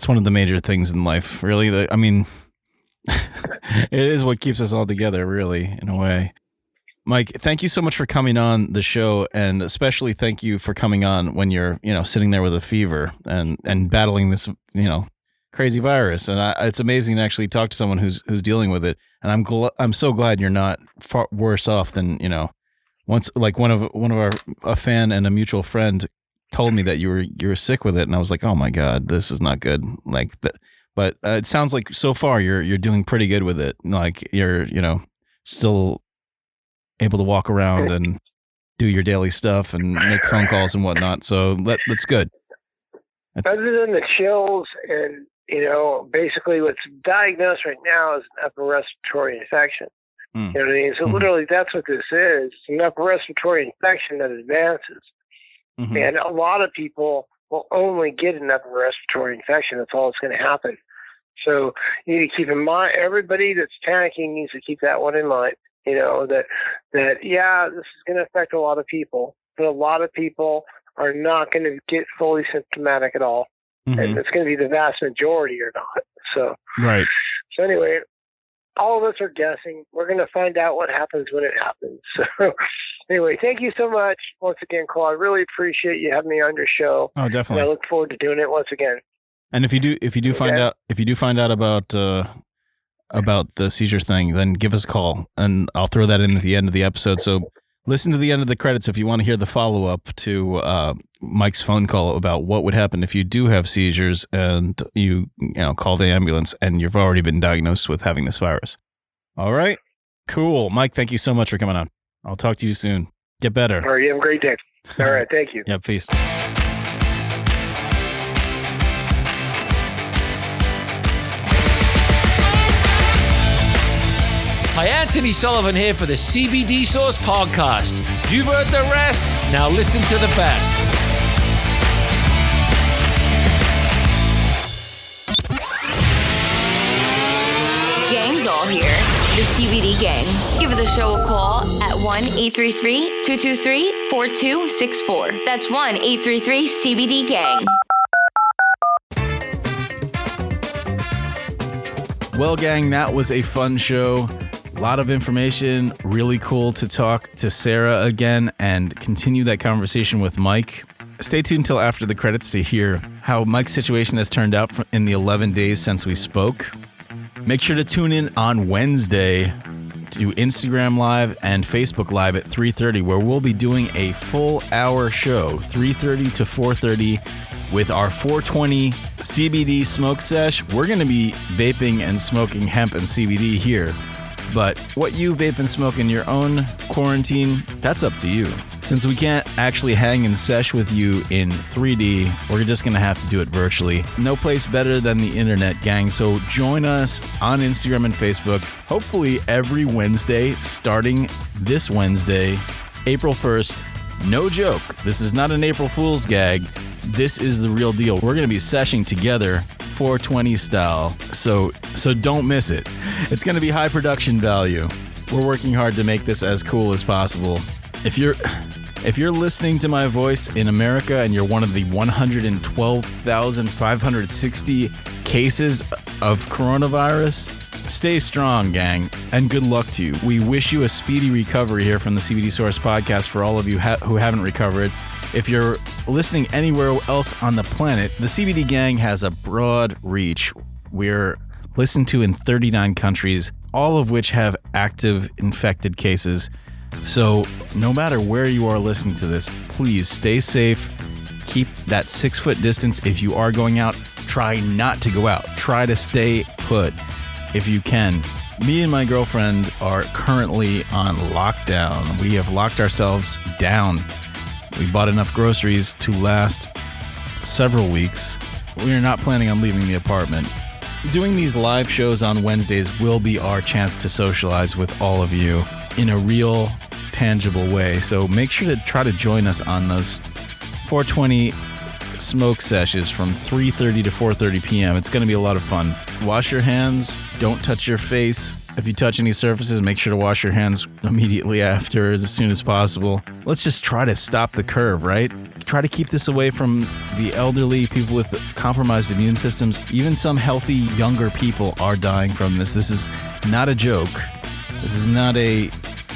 one of the major things in life, really. I mean, it is what keeps us all together, really, in a way. Mike, thank you so much for coming on the show, and especially thank you for coming on when you're, sitting there with a fever and battling this, crazy virus. And it's amazing to actually talk to someone who's dealing with it. And I'm so glad you're not far worse off than, once, like one of a fan and a mutual friend told me that you were sick with it, and I was like, oh my God, this is not good. Like that, but it sounds like so far you're doing pretty good with it. Like you're, still able to walk around and do your daily stuff and make phone calls and whatnot. So that's good. Other than the chills and, basically what's diagnosed right now is an upper respiratory infection. You know what I mean? So literally that's what this is. It's an upper respiratory infection that advances. And a lot of people will only get an upper respiratory infection. That's all that's going to happen. So you need to keep in mind, everybody that's panicking needs to keep that one in mind. That yeah, this is going to affect a lot of people, but a lot of people are not going to get fully symptomatic at all. And it's going to be the vast majority or not. So, right. So anyway, all of us are guessing. We're going to find out what happens when it happens. So anyway, thank you so much once again, Cole. I really appreciate you having me on your show. Oh, definitely. And I look forward to doing it once again. And if you do find out about the seizure thing, then give us a call, and I'll throw that in at the end of the episode. So listen to the end of the credits if you want to hear the follow-up to Mike's phone call about what would happen if you do have seizures and you call the ambulance and you've already been diagnosed with having this virus. All right, cool. Mike, thank you so much for coming on. I'll talk to you soon. Get better. All right, you have a great day. All right, thank you. Yeah, peace. Hi Hi, Anthony Sullivan here for the CBD Source Podcast. You've heard the rest, now listen to the best. Gang's all here. The CBD Gang. Give the show a call at 1-833-223-4264. That's 1-833-CBD-GANG. Well, gang, that was a fun show. A lot of information. Really cool to talk to Sarah again and continue that conversation with Mike. Stay tuned until after the credits to hear how Mike's situation has turned out in the 11 days since we spoke. Make sure to tune in on Wednesday to Instagram Live and Facebook Live at 3:30, where we'll be doing a full hour show, 3:30 to 4:30, with our 420 CBD smoke sesh. We're going to be vaping and smoking hemp and CBD here. But what you vape and smoke in your own quarantine, that's up to you. Since we can't actually hang and sesh with you in 3D, we're just going to have to do it virtually. No place better than the internet, gang. So join us on Instagram and Facebook, hopefully every Wednesday, starting this Wednesday, April 1st. No joke. This is not an April Fool's gag. This is the real deal. We're going to be seshing together 420 style. So don't miss it. It's going to be high production value. We're working hard to make this as cool as possible. If you're listening to my voice in America and you're one of the 112,560 cases of coronavirus, stay strong, gang, and good luck to you. We wish you a speedy recovery here from the CBD Source Podcast for all of you who haven't recovered. If you're listening anywhere else on the planet, the CBD Gang has a broad reach. We're listened to in 39 countries, all of which have active infected cases. So no matter where you are listening to this, please stay safe. Keep that 6-foot distance. If you are going out, try not to go out. Try to stay put if you can. Me and my girlfriend are currently on lockdown. We have locked ourselves down. We bought enough groceries to last several weeks. We are not planning on leaving the apartment. Doing these live shows on Wednesdays will be our chance to socialize with all of you in a real, tangible way. So make sure to try to join us on those 420 smoke sessions from 3:30 to 4:30 p.m. It's going to be a lot of fun. Wash your hands. Don't touch your face. If you touch any surfaces, make sure to wash your hands immediately after, as soon as possible. Let's just try to stop the curve, right? Try to keep this away from the elderly, people with compromised immune systems. Even some healthy younger people are dying from this. This is not a joke. This is not a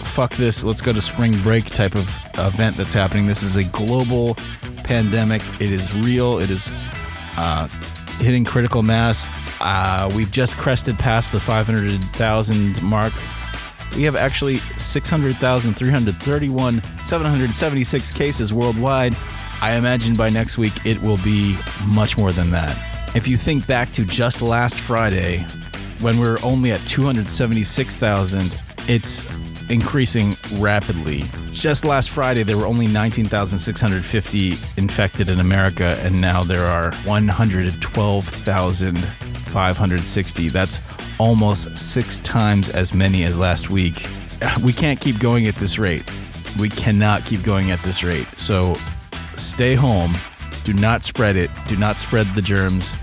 fuck this, let's go to spring break type of event that's happening. This is a global pandemic. It is real. It is hitting critical mass. We've just crested past the 500,000 mark. We have actually 600,331,776 cases worldwide. I imagine by next week it will be much more than that. If you think back to just last Friday, when we were only at 276,000, it's increasing rapidly. Just last Friday, there were only 19,650 infected in America, and now there are 112,560. That's almost 6 times as many as last week. We can't keep going at this rate. We cannot keep going at this rate. So stay home. Do not spread it. Do not spread the germs.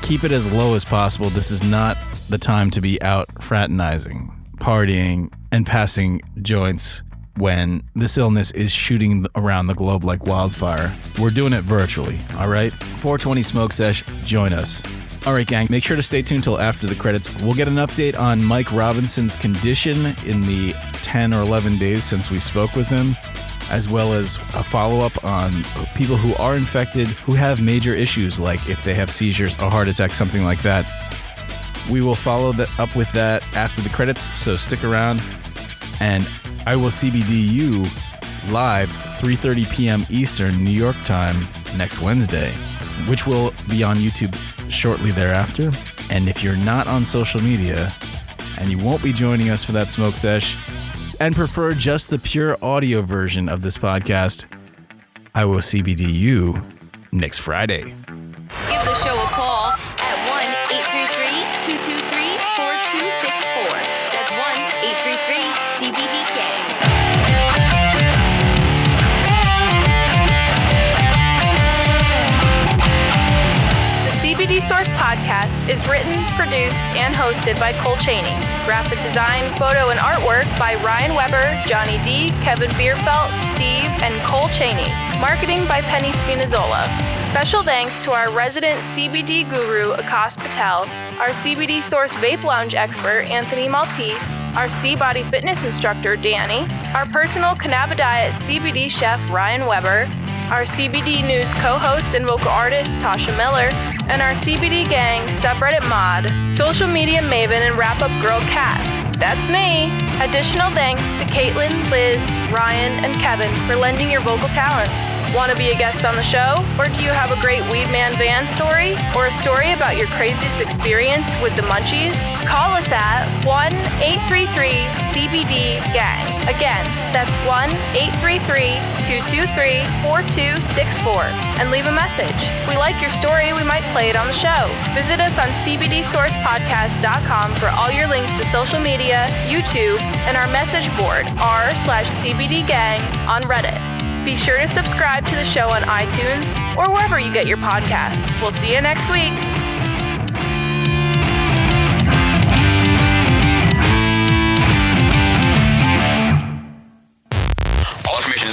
Keep it as low as possible. This is not the time to be out fraternizing, partying, and passing joints when this illness is shooting around the globe like wildfire. We're doing it virtually, all right? 420 Smoke Sesh, join us. All right, gang, make sure to stay tuned till after the credits. We'll get an update on Mike Robinson's condition in the 10 or 11 days since we spoke with him, as well as a follow-up on people who are infected, who have major issues, like if they have seizures or heart attacks, something like that. We will follow that up with that after the credits, so stick around. And I will CBD you live 3:30 p.m. Eastern New York time next Wednesday, which will be on YouTube shortly thereafter. And if you're not on social media and you won't be joining us for that smoke sesh and prefer just the pure audio version of this podcast, I will CBD you next Friday. Give the show a call at 1-833-223-4264. That's podcast is written, produced, and hosted by Cole Cheney. Graphic design, photo, and artwork by Ryan Weber, Johnny D, Kevin Bierfelt, Steve, and Cole Cheney. Marketing by Penny Spinazzola. Special thanks to our resident CBD guru, Akash Patel, our CBD Source Vape Lounge expert, Anthony Maltese, our C-Body Fitness instructor, Danny, our personal Cannabis CBD chef, Ryan Weber, our CBD News co-host and vocal artist, Tasha Miller, and our CBD gang, subreddit mod, social media maven, and wrap-up girl Cass. That's me. Additional thanks to Caitlin, Liz, Ryan, and Kevin for lending your vocal talent. Want to be a guest on the show? Or do you have a great Weed Man van story? Or a story about your craziest experience with the munchies? Call us at 1-833-CBD-GANG. Again, that's 1-833-223-4264. And leave a message. We like your story, we might play it on the show. Visit us on CBDSourcePodcast.com for all your links to social media, YouTube, and our message board, r/CBDGang on Reddit. Be sure to subscribe to the show on iTunes or wherever you get your podcasts. We'll see you next week.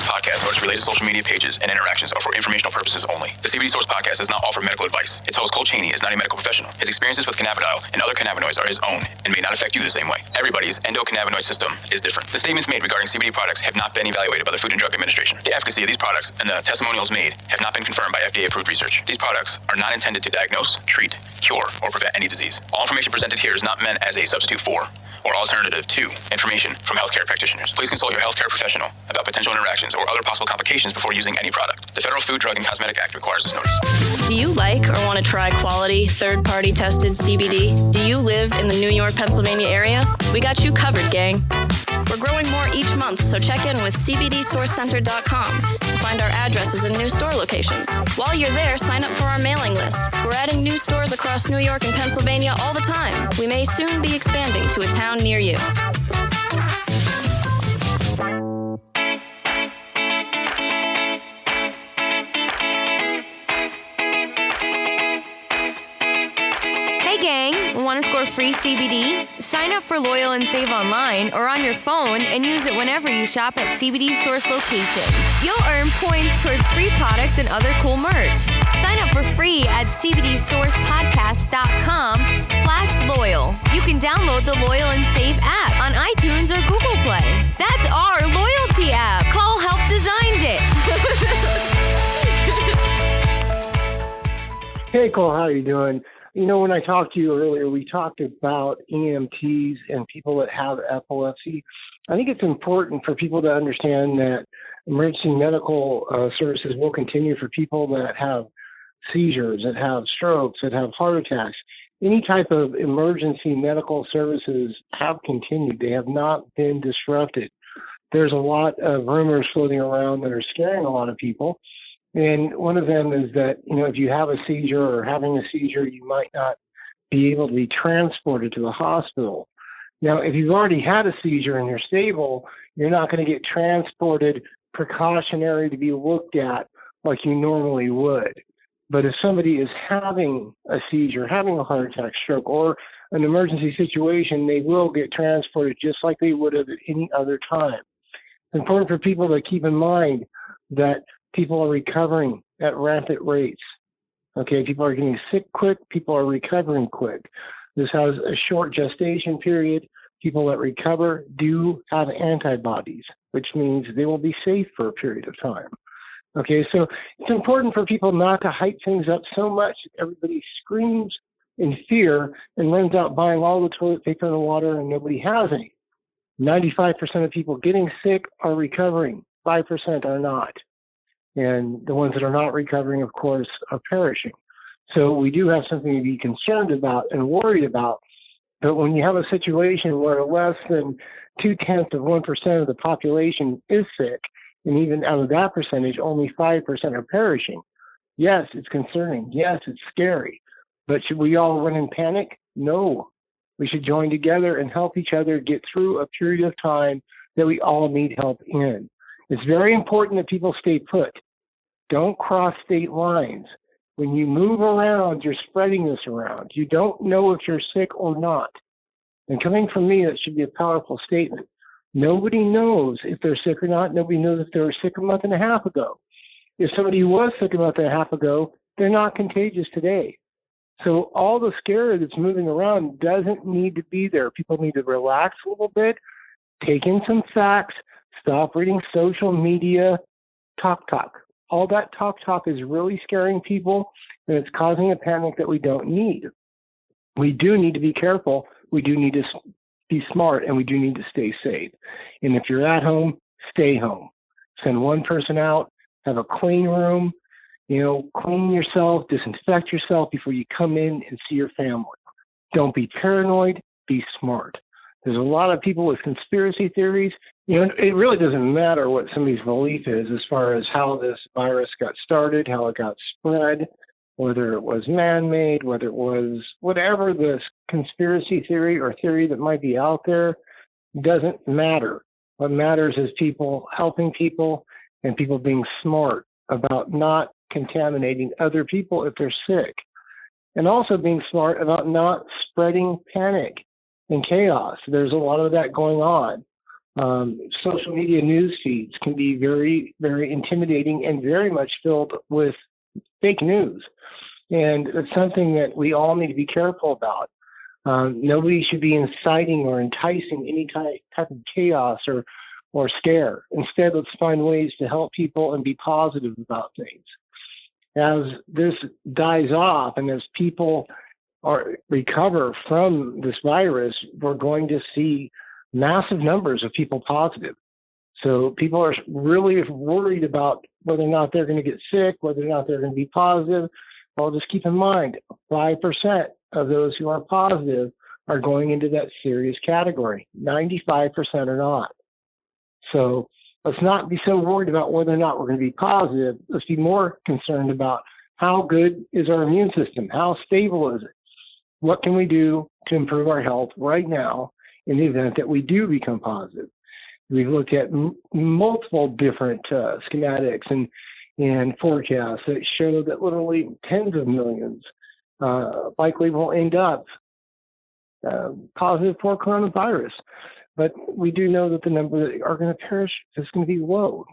Podcast or its related social media pages and interactions are for informational purposes only. The CBD Source Podcast does not offer medical advice. Its host, Cole Cheney, is not a medical professional. His experiences with cannabidiol and other cannabinoids are his own and may not affect you the same way. Everybody's endocannabinoid system is different. The statements made regarding CBD products have not been evaluated by the Food and Drug Administration. The efficacy of these products and the testimonials made have not been confirmed by FDA-approved research. These products are not intended to diagnose, treat, cure, or prevent any disease. All information presented here is not meant as a substitute for or alternative to information from healthcare practitioners. Please consult your healthcare professional about potential interactions or other possible complications before using any product. The Federal Food, Drug, and Cosmetic Act requires this notice. Do you like or want to try quality, third-party tested CBD? Do you live in the New York, Pennsylvania area? We got you covered, gang. We're growing more each month, so check in with CBDSourceCenter.com to find our addresses and new store locations. While you're there, sign up for our mailing list. We're adding new stores across New York and Pennsylvania all the time. We may soon be expanding to a town near you. Hey gang, want to score free CBD? Sign up for Loyal and Save online or on your phone and use it whenever you shop at CBD Source locations. You'll earn points towards free products and other cool merch. Sign up for free at CBDSourcePodcast.com/loyal. You can download the Loyal and Save app on iTunes or Google Play. That's our loyalty app. Cole helped designed it. Hey Cole, how are you doing? You know, when I talked to you earlier, we talked about EMTs and people that have epilepsy. I think it's important for people to understand that emergency medical services will continue for people that have seizures, that have strokes, that have heart attacks. Any type of emergency medical services have continued. They have not been disrupted. There's a lot of rumors floating around that are scaring a lot of people. And one of them is that, you know, if you have a seizure or having a seizure, you might not be able to be transported to the hospital. Now, if you've already had a seizure and you're stable, you're not going to get transported precautionary to be looked at like you normally would. But if somebody is having a seizure, having a heart attack, stroke, or an emergency situation, they will get transported just like they would have at any other time. It's important for people to keep in mind that people are recovering at rapid rates. Okay, people are getting sick quick, people are recovering quick. This has a short gestation period. People that recover do have antibodies, which means they will be safe for a period of time. Okay, so it's important for people not to hype things up so much that everybody screams in fear and runs out buying all the toilet paper and water and nobody has any. 95% of people getting sick are recovering, 5% are not. And the ones that are not recovering, of course, are perishing. So we do have something to be concerned about and worried about. But when you have a situation where less than 0.2% of the population is sick, and even out of that percentage, only 5% are perishing, yes, it's concerning. Yes, it's scary. But should we all run in panic? No. We should join together and help each other get through a period of time that we all need help in. It's very important that people stay put. Don't cross state lines. When you move around, you're spreading this around. You don't know if you're sick or not. And coming from me, that should be a powerful statement. Nobody knows if they're sick or not. Nobody knows if they were sick a month and a half ago. If somebody was sick a month and a half ago, they're not contagious today. So all the scare that's moving around doesn't need to be there. People need to relax a little bit, take in some facts, stop reading social media, talk. All that talk is really scaring people, and it's causing a panic that we don't need. We do need to be careful. We do need to be smart, and we do need to stay safe. And if you're at home, stay home. Send one person out, have a clean room, clean yourself, disinfect yourself before you come in and see your family. Don't be paranoid, be smart. There's a lot of people with conspiracy theories. It really doesn't matter what somebody's belief is as far as how this virus got started, how it got spread, whether it was man-made, whether it was whatever this conspiracy theory or theory that might be out there, doesn't matter. What matters is people helping people and people being smart about not contaminating other people if they're sick, and also being smart about not spreading panic and chaos. There's a lot of that going on. Social media news feeds can be very, very intimidating and very much filled with fake news. And it's something that we all need to be careful about. Nobody should be inciting or enticing any type of chaos or scare. Instead, let's find ways to help people and be positive about things. As this dies off and as people recover from this virus, we're going to see massive numbers of people positive. So people are really worried about whether or not they're going to get sick, whether or not they're going to be positive. Well, just keep in mind, 5% of those who are positive are going into that serious category. 95% are not. So let's not be so worried about whether or not we're going to be positive. Let's be more concerned about how good is our immune system? How stable is it? What can we do to improve our health right now in the event that we do become positive? We've looked at multiple different schematics and forecasts that show that literally tens of millions likely will end up positive for coronavirus. But we do know that the number that are going to perish is going to be low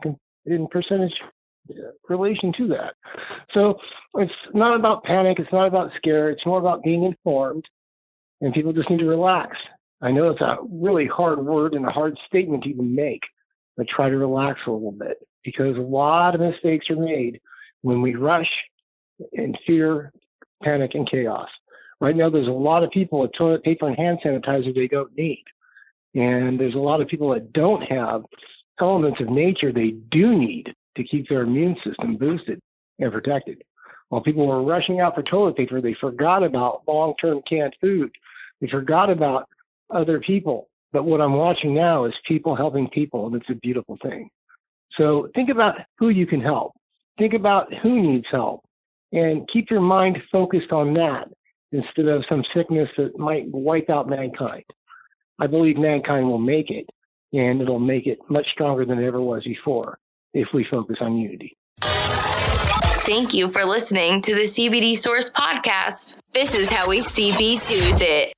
in percentage relation to that. So it's not about panic. It's not about scare. It's more about being informed, and people just need to relax. I know it's a really hard word and a hard statement to even make, but try to relax a little bit, because a lot of mistakes are made when we rush in fear, panic, and chaos. Right now, there's a lot of people with toilet paper and hand sanitizer they don't need. And there's a lot of people that don't have elements of nature they do need to keep their immune system boosted and protected. While people were rushing out for toilet paper, they forgot about long-term canned food. They forgot about other people. But what I'm watching now is people helping people, and it's a beautiful thing. So think about who you can help. Think about who needs help, and keep your mind focused on that instead of some sickness that might wipe out mankind. I believe mankind will make it, and it'll make it much stronger than it ever was before if we focus on unity. Thank you for listening to the CBD Source podcast. This is how we CB do's it.